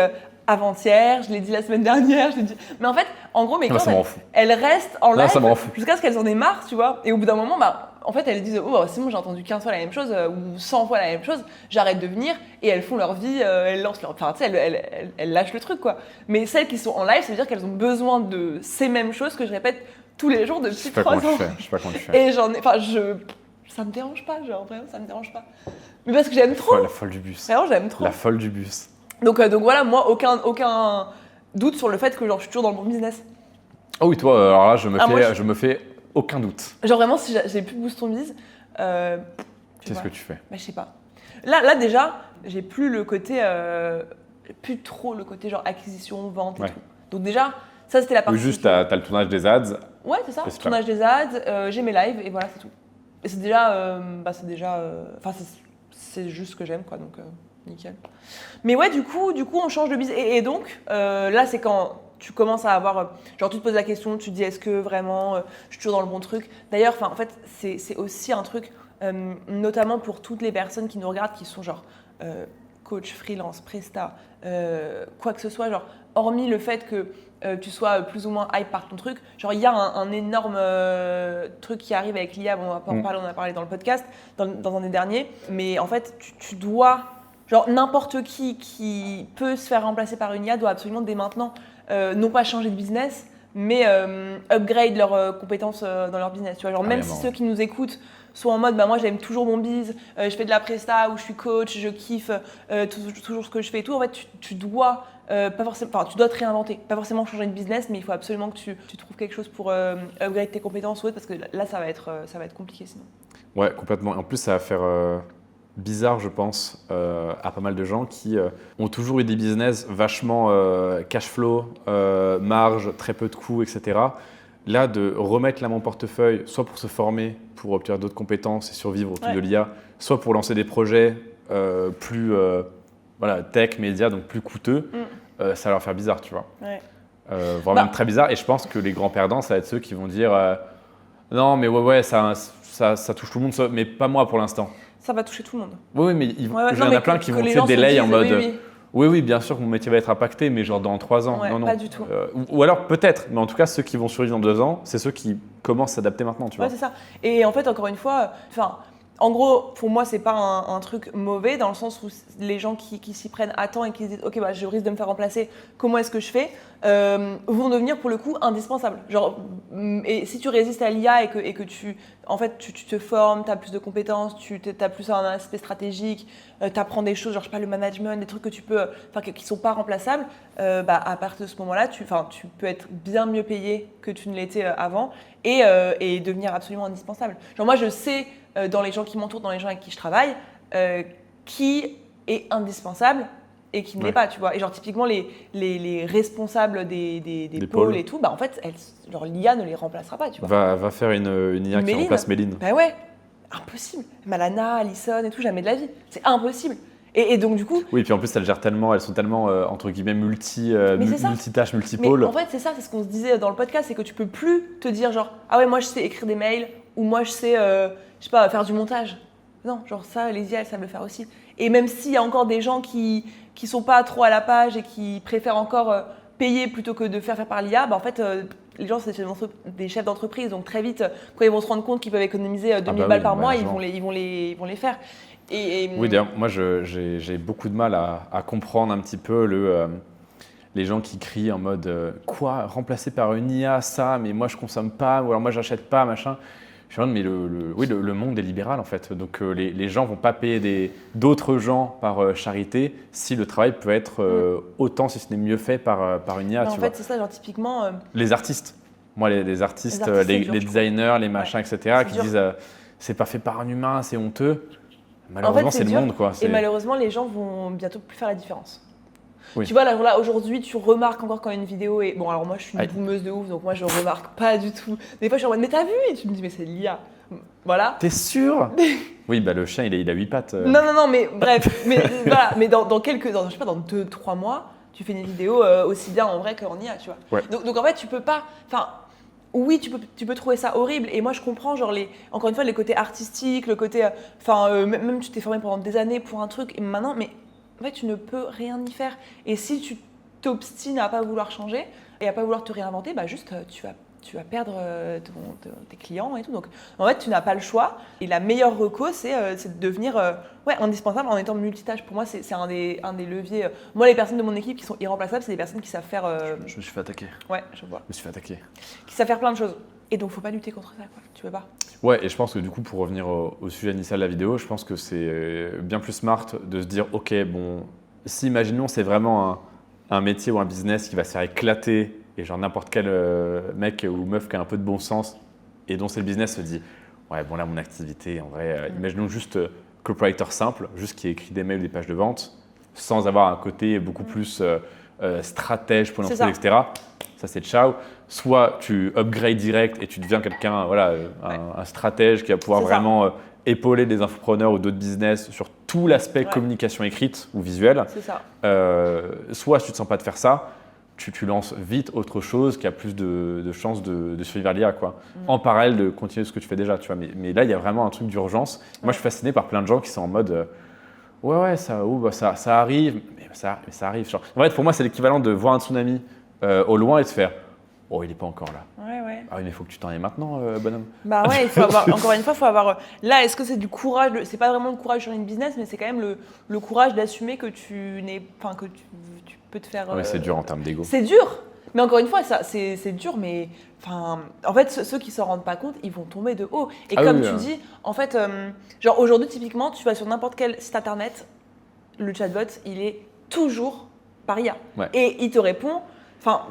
S1: avant-hier, je l'ai dit la semaine dernière, je l'ai dit. Mais en fait, en gros, mes
S2: Non, ça m'en
S1: clientes,
S2: fout.
S1: elles restent en
S2: Non,
S1: live
S2: ça m'en fout.
S1: jusqu'à ce qu'elles en aient marre, tu vois. Et au bout d'un moment, en fait, elles disent oh, c'est bon, j'ai entendu 15 fois la même chose ou 100 fois la même chose, j'arrête de venir. Et elles font leur vie, elles lancent leur. Enfin, tu sais, elles lâchent le truc, quoi. Mais celles qui sont en live, ça veut dire qu'elles ont besoin de ces mêmes choses que je répète tous les jours depuis 3 ans.
S2: Je sais pas comment tu fais.
S1: Et j'en ai. Enfin, ça me dérange pas, genre, vraiment, ça me dérange pas. Mais parce que j'aime trop.
S2: La folle du bus.
S1: Vraiment, j'aime trop.
S2: La folle du bus.
S1: Donc voilà, moi, aucun doute sur le fait que genre, je suis toujours dans le bon business.
S2: Oh oui, toi, alors là, je
S1: moi,
S2: me fais aucun doute.
S1: Genre vraiment, si j'ai plus de boost on mise,
S2: Qu'est-ce que tu fais?
S1: Je sais pas. Là déjà, j'ai plus le côté, plus trop le côté genre acquisition, vente et tout. Donc déjà, ça c'était la partie.
S2: Oui, juste t'as le tournage des ads.
S1: Ouais, c'est ça. Le tournage des ads, j'ai mes lives et voilà, c'est tout. Et c'est déjà, enfin c'est juste ce que j'aime, quoi. Donc nickel. Mais ouais, du coup, on change de business. Et donc, là, c'est quand tu commences à avoir. Genre, tu te poses la question, tu te dis est-ce que vraiment je suis toujours dans le bon truc? D'ailleurs, en fait, c'est aussi un truc, notamment pour toutes les personnes qui nous regardent, qui sont genre coach, freelance, presta, quoi que ce soit. Genre, hormis le fait que tu sois plus ou moins hype par ton truc, genre, il y a un énorme truc qui arrive avec l'IA. Bon, on va pas en parler, on en a parlé dans le podcast, dans un des derniers. Mais en fait, tu dois. Genre n'importe qui peut se faire remplacer par une IA doit absolument dès maintenant non pas changer de business, mais upgrade leurs compétences dans leur business. Tu vois, genre même si ceux qui nous écoutent sont en mode moi j'aime toujours mon biz, je fais de la presta ou je suis coach, je kiffe toujours ce que je fais et tout. En fait, tu dois pas forcément, enfin, tu dois te réinventer, pas forcément changer de business, mais il faut absolument que tu trouves quelque chose pour upgrade tes compétences ou autre, parce que là ça va être compliqué sinon. Ouais,
S2: complètement. Et en plus, ça va faire bizarre, je pense, à pas mal de gens qui ont toujours eu des business vachement cash flow, marge, très peu de coûts, etc. Là, de remettre là mon portefeuille, soit pour se former, pour obtenir d'autres compétences et survivre autour de l'IA, soit pour lancer des projets plus tech, médias, donc plus coûteux, ça va leur faire bizarre, tu vois.
S1: Ouais.
S2: Voire même très bizarre. Et je pense que les grands perdants, ça va être ceux qui vont dire non, mais ça touche tout le monde, mais pas moi pour l'instant.
S1: Ça va toucher tout le monde.
S2: Oui, mais il y en a plein qui vont délai en mode oui, bien sûr que mon métier va être impacté, mais genre dans 3 ans.
S1: Ouais,
S2: non.
S1: Pas du tout.
S2: Ou alors peut-être, mais en tout cas, ceux qui vont survivre dans 2 ans, c'est ceux qui commencent à s'adapter maintenant, tu vois.
S1: Ouais, c'est ça. Et en fait, encore une fois, en gros, pour moi, c'est pas un truc mauvais dans le sens où les gens qui s'y prennent à temps et qui se disent ok, je risque de me faire remplacer, comment est-ce que je fais, vont devenir pour le coup indispensables. Genre, et si tu résistes à l'IA et que tu te formes, tu as plus de compétences, tu as plus un aspect stratégique, tu apprends des choses, genre je sais pas, le management, des trucs que tu peux, qui sont pas remplaçables, à partir de ce moment-là, tu peux être bien mieux payé que tu ne l'étais avant et devenir absolument indispensable. Genre moi, je sais dans les gens qui m'entourent, dans les gens avec qui je travaille, qui est indispensable et qui ne l'est pas, tu vois. Et genre typiquement les responsables des pôles et tout, en fait, l'IA ne les remplacera pas, tu vois.
S2: Va faire une IA qui remplace Méline.
S1: Bah ouais, impossible. Malana, Alison et tout, jamais de la vie. C'est impossible. Et donc du coup…
S2: Oui, puis en plus, elles sont tellement, entre guillemets, multitâches, multipôles.
S1: Mais en fait, c'est ça, c'est ce qu'on se disait dans le podcast, c'est que tu peux plus te dire genre « Ah ouais, moi je sais écrire des mails » ou « Moi je sais, je sais pas, faire du montage ». Non, genre ça, les IA, elles savent le faire aussi. Et même s'il y a encore des gens qui sont pas trop à la page et qui préfèrent encore payer plutôt que de faire par l'IA, en fait… les gens, c'est des chefs d'entreprise, donc très vite, quand ils vont se rendre compte qu'ils peuvent économiser 2000 balles par mois, ils vont les faire.
S2: Oui, d'ailleurs, moi, j'ai beaucoup de mal à comprendre un petit peu les gens qui crient en mode quoi, remplacé par une IA, ça, mais moi, je consomme pas, ou alors moi, j'achète pas, machin. Je suis en mode, mais le monde est libéral, en fait. Donc, les gens vont pas payer d'autres gens par charité si le travail peut être autant, si ce n'est mieux fait par une IA.
S1: En fait, c'est ça, genre typiquement…
S2: Les artistes. Moi, les artistes, les designers, les machins, etc., qui disent c'est pas fait par un humain, c'est honteux. Malheureusement, en fait, c'est le monde, quoi.
S1: Et malheureusement, les gens vont bientôt plus faire la différence.
S2: Oui.
S1: Tu vois, là aujourd'hui, tu remarques encore quand une vidéo est. Bon, alors moi, je suis une boumeuse de ouf, donc moi, je remarque pas du tout. Des fois, je suis en mode, mais t'as vu? Et tu me dis, mais c'est l'IA. Voilà.
S2: T'es sûr? Oui, bah le chien, il a 8 pattes.
S1: Non, mais bref. Mais voilà, mais je sais pas, dans 2-3 mois, tu fais une vidéo aussi bien en vrai qu'en IA, tu vois.
S2: Ouais.
S1: Donc en fait, tu peux pas. Enfin, oui, tu peux trouver ça horrible. Et moi, je comprends, genre, encore une fois, les côtés artistiques, le côté. Même tu t'es formé pendant des années pour un truc, et maintenant, mais en fait, tu ne peux rien y faire. Et si tu t'obstines à pas vouloir changer et à pas vouloir te réinventer, bah juste, tu vas perdre tes clients et tout. Donc, en fait, tu n'as pas le choix. Et la meilleure reco, c'est de devenir indispensable en étant multitâche. Pour moi, c'est un des leviers. Moi, les personnes de mon équipe qui sont irremplaçables, c'est des personnes qui savent faire.
S2: Je me suis fait attaquer.
S1: Ouais, je vois.
S2: Je me suis fait attaquer.
S1: Qui savent faire plein de choses. Et donc, faut pas lutter contre ça, quoi. Tu peux pas.
S2: Ouais, et je pense que du coup, pour revenir au sujet initial de la vidéo, je pense que c'est bien plus smart de se dire, ok, bon, si imaginons c'est vraiment un métier ou un business qui va se faire éclater et genre n'importe quel mec ou meuf qui a un peu de bon sens et dont c'est le business se dit, ouais, bon là, mon activité, en vrai, imaginons juste copywriter simple, juste qui écrit des mails ou des pages de vente, sans avoir un côté beaucoup plus stratège pour l'entreprise, etc. Ça, c'est ciao. Soit tu upgrades direct et tu deviens quelqu'un, voilà, un stratège qui va pouvoir vraiment épauler des infopreneurs ou d'autres business sur tout l'aspect communication écrite ou visuelle.
S1: C'est ça.
S2: Soit si tu ne te sens pas de faire ça, tu lances vite autre chose qui a plus de chances de survivre à l'IA, quoi. En parallèle de continuer ce que tu fais déjà, tu vois. Mais là, il y a vraiment un truc d'urgence. Moi, je suis fasciné par plein de gens qui sont en mode ça arrive, mais ça arrive. Genre. En fait, pour moi, c'est l'équivalent de voir un tsunami au loin et de faire oh, il n'est pas encore là.
S1: Ouais.
S2: Ah oui, mais il faut que tu t'en aies maintenant, bonhomme.
S1: Bah ouais, il faut avoir, encore une fois, il faut avoir. Là, est-ce que c'est du courage c'est pas vraiment le courage sur une business, mais c'est quand même le courage d'assumer que tu peux te faire.
S2: Ouais, c'est dur en termes d'ego.
S1: C'est dur, mais encore une fois, c'est dur, mais en fait, ceux qui s'en rendent pas compte, ils vont tomber de haut. Et comme tu dis, en fait, genre aujourd'hui, typiquement, tu vas sur n'importe quel site internet, le chatbot, il est toujours par IA.
S2: Ouais.
S1: Et il te répond. Enfin,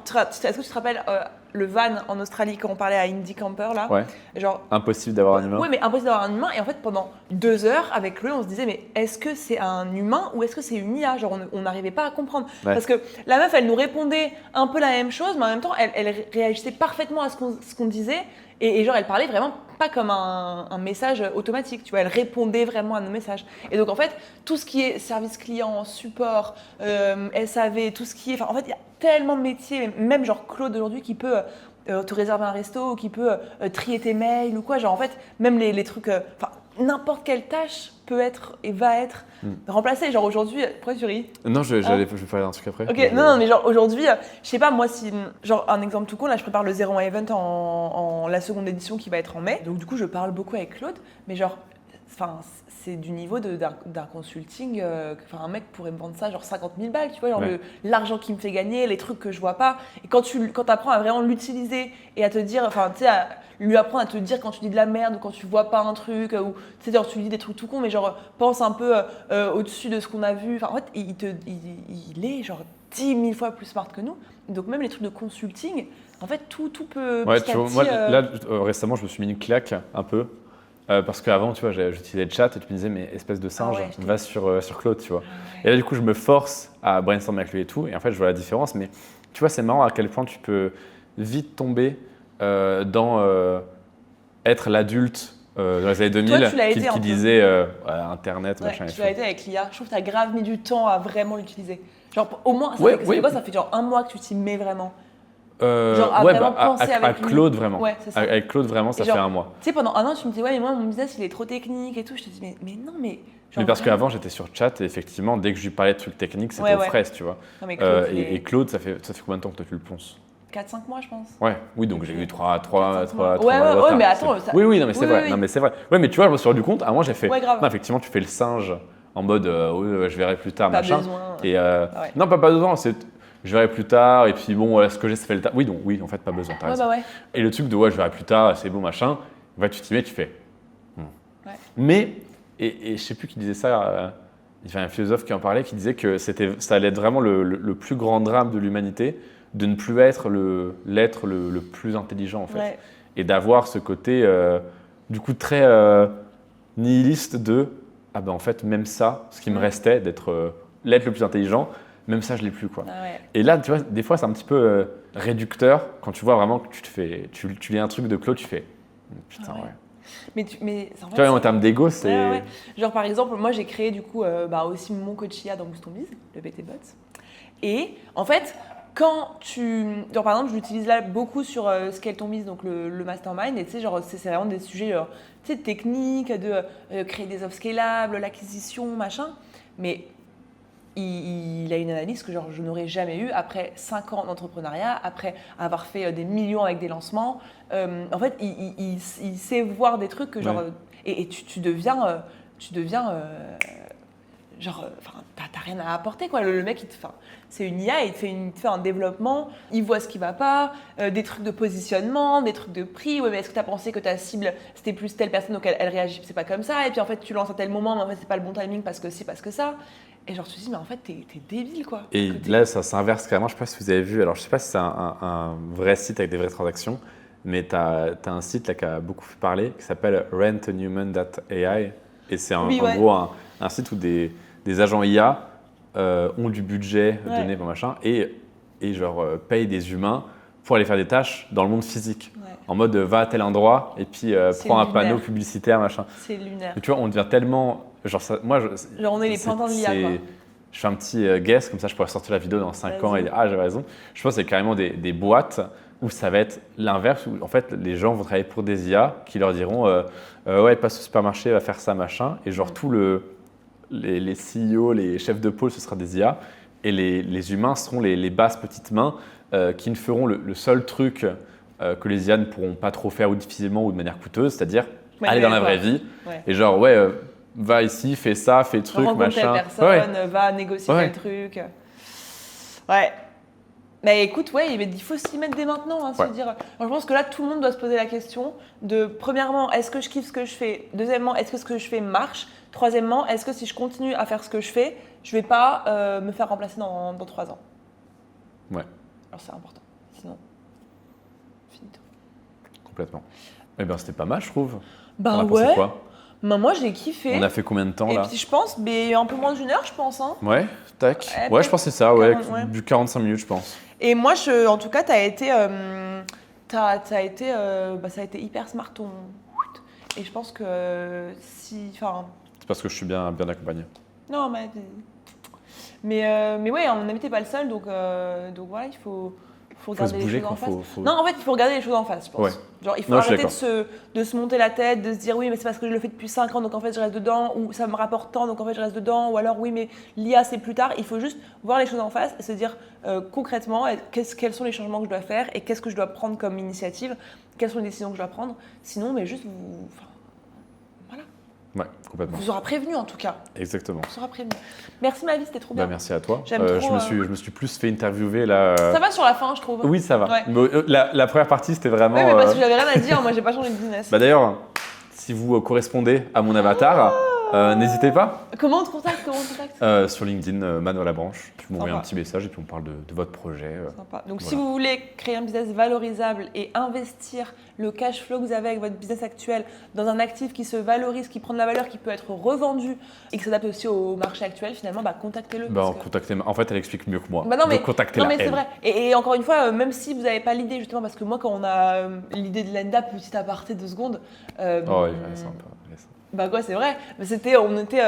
S1: est-ce que tu te rappelles le van en Australie quand on parlait à Indy Camper là?
S2: Ouais.
S1: Genre,
S2: impossible d'avoir un humain.
S1: Oui, mais impossible d'avoir un humain. Et en fait, pendant 2 heures avec lui, on se disait, mais est-ce que c'est un humain ou est-ce que c'est une IA? Genre, on n'arrivait pas à comprendre.
S2: Ouais.
S1: Parce que la meuf, elle nous répondait un peu la même chose, mais en même temps, elle réagissait parfaitement à ce qu'on disait. Et genre, elle parlait vraiment pas comme un message automatique, tu vois, elle répondait vraiment à nos messages. Et donc, en fait, tout ce qui est service client, support, SAV, tout ce qui est... en fait, il y a tellement de métiers, même genre Claude aujourd'hui qui peut te réserver un resto, ou qui peut trier tes mails ou quoi. Genre, en fait, même les trucs... n'importe quelle tâche peut être et va être remplacée. Genre aujourd'hui, pourquoi tu ris?
S2: Non, je vais parler d'un truc après.
S1: Ok, non, mais genre aujourd'hui, je sais pas, moi, si. Genre, un exemple tout con, là, je prépare le 01 Event en la seconde édition qui va être en mai. Donc, du coup, je parle beaucoup avec Claude, mais genre, c'est du niveau d'un consulting. Un mec pourrait me vendre ça, genre 50 000 balles, tu vois, genre l'argent qu'il me fait gagner, les trucs que je vois pas. Et quand tu apprends à vraiment l'utiliser et à te dire, tu sais, à lui apprendre à te dire quand tu dis de la merde ou quand tu vois pas un truc, ou tu sais, genre tu lui dis des trucs tout cons, mais genre pense un peu au-dessus de ce qu'on a vu. En fait, il est genre 10 000 fois plus smart que nous. Donc, même les trucs de consulting, en fait, tout peut.
S2: Ouais, tu vois, moi, là, récemment, je me suis mis une claque un peu. Parce qu'avant, tu vois, j'utilisais le chat et tu me disais, mais espèce de singe, va sur Claude, tu vois. Et là, du coup, je me force à brainstormer avec lui et tout. Et en fait, je vois la différence. Mais tu vois, c'est marrant à quel point tu peux vite tomber dans être l'adulte dans les années 2000 qui disait Internet, machin et tout.
S1: Tu l'as été avec l'IA. Je trouve que tu as grave mis du temps à vraiment l'utiliser. Genre, au moins, ça fait genre 1 mois que tu t'y mets vraiment. Genre
S2: avec Claude vraiment.
S1: Ouais, c'est ça.
S2: Avec Claude vraiment, ça fait 1 mois.
S1: Tu sais, pendant 1 an, tu me dis ouais, mais moi mon business il est trop technique et tout. Je te dis mais non, mais.
S2: Mais parce qu'avant j'étais sur chat et effectivement dès que je lui parlais de trucs techniques c'était aux fraises, tu vois.
S1: Non, mais Claude,
S2: et Claude, ça fait combien de temps que toi tu le ponces?
S1: 4-5 mois, je pense.
S2: Ouais, oui, donc j'ai eu 3
S1: Ouais, mais attends. Ça...
S2: Oui, non, mais c'est vrai.
S1: Oui.
S2: Non, mais c'est vrai. Ouais, mais tu vois, je me suis rendu compte, à un moment j'ai fait.
S1: Ouais, grave.
S2: Non, effectivement, tu fais le singe en mode je verrai plus tard,
S1: pas
S2: machin.
S1: Besoin.
S2: Et non, pas besoin, c'est je verrai plus tard, et puis bon, voilà, ce que j'ai, ça fait le tard. Oui, en fait, pas besoin, t'as raison. Et le truc de je verrai plus tard, c'est bon, machin, tu t'y mets, tu fais.
S1: Ouais.
S2: Mais, et je sais plus qui disait ça, il y a un philosophe qui en parlait, qui disait que ça allait être vraiment le plus grand drame de l'humanité, de ne plus être l'être le plus intelligent, en fait.
S1: Ouais.
S2: Et d'avoir ce côté, du coup, très nihiliste de, en fait, même ça, ce qui me restait, d'être l'être le plus intelligent, Même ça, je l'ai plus, quoi.
S1: Ah ouais.
S2: Et là, tu vois, des fois, c'est un petit peu réducteur quand tu vois vraiment que tu lis un truc de Claude, tu fais putain,
S1: Ah ouais.
S2: ouais.
S1: Mais en
S2: Tu
S1: fait,
S2: vois, en termes d'ego, c'est.
S1: ouais, ouais. Genre par exemple, moi j'ai créé du coup aussi mon coach IA dans Boost Ton Biz, le BT-Bot. Et en fait, genre par exemple, je l'utilise là beaucoup sur Scale Ton Biz, donc le mastermind. Et tu sais, genre c'est vraiment des sujets tu sais, techniques, de créer des offres scalables, l'acquisition, machin. Mais il a une analyse que genre, je n'aurais jamais eue après 5 ans d'entrepreneuriat, après avoir fait des millions avec des lancements. En fait, il sait voir des trucs que genre...
S2: Ouais.
S1: Et tu deviens... genre, t'as rien à apporter, quoi. Le mec, c'est une IA, il te fait un développement, il voit ce qui va pas, des trucs de positionnement, des trucs de prix. Ouais, mais est-ce que t'as pensé que ta cible, c'était plus telle personne, donc elle réagit, c'est pas comme ça. Et puis en fait, tu lances à tel moment, mais en fait, c'est pas le bon timing parce que si, parce que ça. Et genre, tu te dis, mais en fait, t'es débile, quoi.
S2: Et là, ça s'inverse carrément. Je sais pas si vous avez vu. Alors, je sais pas si c'est un vrai site avec des vraies transactions, mais tu as un site là qui a beaucoup fait parler qui s'appelle rentnewman.ai. Et c'est en gros un site où des agents IA ont du budget donné par machin et genre payent des humains pour aller faire des tâches dans le monde physique.
S1: Ouais.
S2: En mode va à tel endroit et puis prends un panneau publicitaire, machin.
S1: C'est lunaire.
S2: Et tu vois, on devient tellement. Genre,
S1: genre on est les pantins de l'IA, quoi.
S2: Je fais un petit guess, comme ça je pourrais sortir la vidéo dans 5 ans et dire ah, j'avais raison. Je pense que c'est carrément des boîtes où ça va être l'inverse, où en fait les gens vont travailler pour des IA qui leur diront ouais, passe au supermarché, va faire ça, machin. Et genre les CEO, les chefs de pôle, ce sera des IA. Et les humains seront les basses petites mains qui ne feront le seul truc que les IA ne pourront pas trop faire ou difficilement ou de manière coûteuse, c'est-à-dire aller dans la vraie vie.
S1: Ouais.
S2: Et genre, va ici, fais ça, fais le truc, machin.
S1: Telle personne, va négocier tel truc. Ouais. Mais écoute, il faut s'y mettre dès maintenant. Hein, se dire. Je pense que là, tout le monde doit se poser la question de, premièrement, est-ce que je kiffe ce que je fais? Deuxièmement, est-ce que ce que je fais marche? Troisièmement, est-ce que si je continue à faire ce que je fais, je vais pas me faire remplacer dans 3 ans?
S2: Ouais.
S1: Alors c'est important. Sinon, finito.
S2: Complètement. Eh bien, c'était pas mal, je trouve.
S1: Ben
S2: on a pensé quoi?
S1: Moi, j'ai kiffé.
S2: On a fait combien de temps là?
S1: Et puis je pense, un peu moins d'1 heure, je pense. Hein.
S2: Ouais, tac.
S1: Ouais,
S2: je pense que c'est ça, du 45 minutes, je pense.
S1: Et moi, en tout cas, ça a été hyper smart ton. Et je pense que
S2: C'est parce que je suis bien accompagné.
S1: Non, mais ouais, à mon avis, t'es pas le seul, donc voilà, il faut regarder les choses en face. Non, en fait, il faut regarder les choses en face, je pense.
S2: Ouais.
S1: Genre, il faut arrêter de se monter la tête, de se dire oui, mais c'est parce que je le fais depuis 5 ans, donc en fait je reste dedans, ou ça me rapporte tant, donc en fait je reste dedans, ou alors oui, mais l'IA c'est plus tard. Il faut juste voir les choses en face et se dire concrètement quels sont les changements que je dois faire et qu'est-ce que je dois prendre comme initiative, quelles sont les décisions que je dois prendre. Sinon, mais juste voilà.
S2: Ouais, complètement.
S1: Vous aura prévenu en tout cas.
S2: Exactement.
S1: Vous aura prévenu. Merci ma vie, c'était trop bien.
S2: Merci à toi.
S1: J'aime trop,
S2: je me suis plus fait interviewer là.
S1: Ça va sur la fin, je trouve.
S2: Oui, ça va.
S1: Ouais.
S2: Mais, la première partie, c'était vraiment.
S1: Oui, mais parce que j'avais rien à dire, moi j'ai pas changé de business.
S2: D'ailleurs, si vous correspondez à mon avatar, n'hésitez pas.
S1: Comment on te contacte
S2: Sur LinkedIn, Mano Labranche. Tu m'envoies
S1: Sympa.
S2: un petit message et puis on parle de votre projet.
S1: Sympa. Donc
S2: voilà.
S1: si vous voulez créer un business valorisable et investir le cash flow que vous avez avec votre business actuel dans un actif qui se valorise, qui prend de la valeur, qui peut être revendu et qui s'adapte aussi au marché actuel, finalement, contactez-le.
S2: En fait, elle explique mieux que moi.
S1: Non, mais
S2: contactez-la.
S1: Non, mais c'est vrai. Et encore une fois, même si vous n'avez pas l'idée, justement, parce que moi, quand on a l'idée de l'ENDA, petit aparté 2 secondes.
S2: Il est sympa.
S1: C'est vrai. Mais on était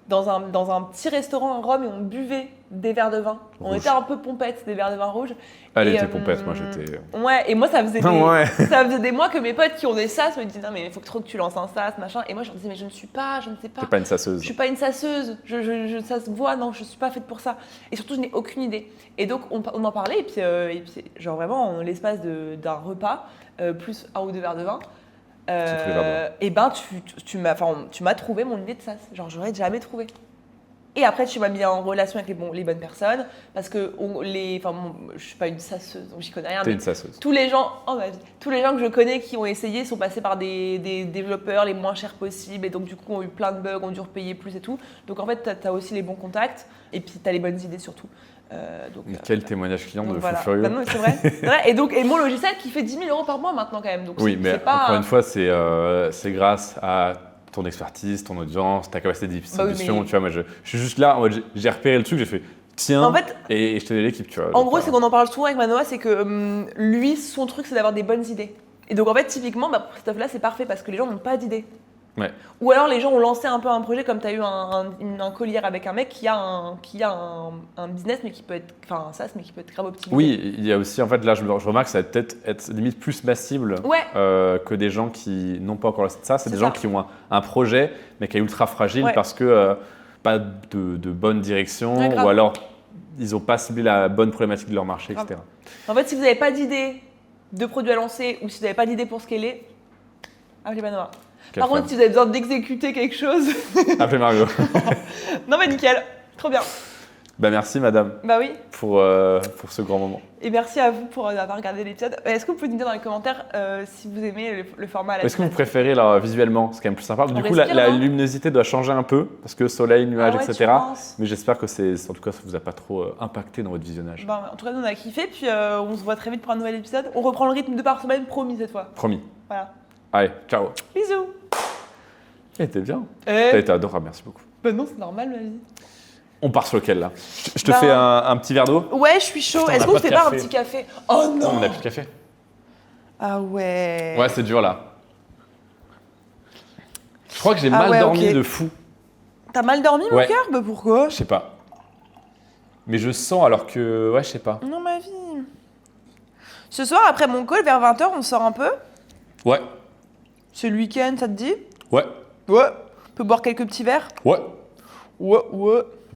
S1: dans un petit restaurant à Rome et on buvait des verres de vin.
S2: Rouge.
S1: On était un peu pompettes, des verres de vin rouges.
S2: Elle était pompette, moi j'étais.
S1: Ouais, et moi ça faisait
S2: Ouais.
S1: des mois que mes potes qui ont des sas me disaient non mais il faut trop que tu lances un sas, machin. Et moi je leur disais mais je ne sais pas.
S2: T'es pas une sasseuse.
S1: Je suis pas une sasseuse. Ça se voit, non, je suis pas faite pour ça. Et surtout je n'ai aucune idée. Et donc on en parlait et puis genre vraiment en l'espace d'un repas plus 1 ou 2 verres de vin. Et tu m'as trouvé mon idée de sas. Genre j'aurais jamais trouvé. Et après, tu m'as mis en relation avec les bonnes personnes parce que je suis pas une sasseuse, donc j'y connais rien.
S2: T'es une sasseuse.
S1: Tous les gens que je connais qui ont essayé sont passés par des développeurs les moins chers possibles et donc du coup ont eu plein de bugs, ont dû repayer plus et tout. Donc en fait, t'as aussi les bons contacts et puis t'as les bonnes idées surtout.
S2: Quel témoignage client de
S1: voilà.
S2: fou furieux.
S1: Non, c'est vrai. Et mon logiciel qui fait 10 000 € par mois maintenant quand même. Donc
S2: oui, mais encore une fois, c'est grâce à ton expertise, ton audience, ta capacité de distribution. Tu vois, moi, je suis juste là, j'ai repéré le truc, j'ai fait tiens,
S1: En fait,
S2: et je te donne l'équipe, tu vois.
S1: en
S2: Donc,
S1: gros, c'est qu'on en parle souvent avec Manoa, c'est que lui, son truc, c'est d'avoir des bonnes idées. Et donc, en fait, typiquement, pour cette offre-là, c'est parfait parce que les gens n'ont pas d'idées.
S2: Ouais.
S1: Ou alors, les gens ont lancé un peu un projet, comme tu as eu un collier avec un mec qui a un business, mais qui peut être, enfin, un SaaS, mais qui peut être grave optimisé.
S2: Oui, il y a aussi, en fait, là, je remarque que ça va peut-être être limite plus massible
S1: Ouais.
S2: que des gens qui n'ont pas encore lancé ça. C'est des
S1: C'est
S2: gens
S1: ça.
S2: qui ont un projet, mais qui est ultra fragile
S1: Ouais.
S2: parce que pas de bonne direction,
S1: Ouais, grave.
S2: ou alors ils n'ont pas ciblé la bonne problématique de leur marché,
S1: Grave.
S2: etc.
S1: En fait, si vous n'avez pas d'idée de produit à lancer ou si vous n'avez pas d'idée pour scaler, appelez Manoa.
S2: Quelle
S1: Par contre,
S2: flemme.
S1: si vous avez besoin d'exécuter quelque chose,
S2: Appelez Mario.
S1: non mais nickel, trop bien.
S2: Bah, merci, madame,
S1: Bah oui,
S2: pour ce grand moment.
S1: et merci à vous pour avoir regardé l'épisode. Est-ce que vous pouvez nous dire dans les commentaires si vous aimez le format à la
S2: Est-ce que vous
S1: semaine?
S2: préférez là, visuellement? C'est quand même plus sympa. Du
S1: On
S2: coup, la
S1: respire, non
S2: luminosité doit changer un peu parce que soleil, nuages,
S1: Ah ouais, tu
S2: etc.
S1: penses
S2: Mais j'espère que en tout cas, ça vous a pas trop impacté dans votre visionnage.
S1: Bah, en tout cas, nous on a kiffé, puis on se voit très vite pour un nouvel épisode. On reprend le rythme 2 par semaine, promis cette fois.
S2: Promis.
S1: Voilà.
S2: Allez, ciao.
S1: Bisous.
S2: T'es bien.
S1: Eh,
S2: T'as été adorable, merci beaucoup.
S1: bah non, c'est normal ma vie.
S2: On part sur lequel là? Je te
S1: Bah,
S2: fais un petit verre d'eau?
S1: Ouais, je suis chaud.
S2: Putain, on
S1: Est-ce
S2: a
S1: qu'on
S2: pas
S1: se
S2: de
S1: fait pas un
S2: café.
S1: petit café? Oh non.
S2: On a plus de café?
S1: Ah ouais.
S2: Ouais, c'est dur là. Je crois que j'ai
S1: Ah
S2: mal
S1: ouais,
S2: dormi
S1: ok.
S2: de fou.
S1: T'as mal dormi mon
S2: Ouais.
S1: cœur? Bah pourquoi?
S2: Je sais pas. Mais je sens alors que. Ouais, je sais pas.
S1: Non ma vie. Ce soir, après mon call, vers 20h, on sort un peu.
S2: Ouais.
S1: C'est le week-end, ça te dit?
S2: Ouais.
S1: Ouais. On peut boire quelques petits verres?
S2: Ouais.
S1: Ouais, ouais.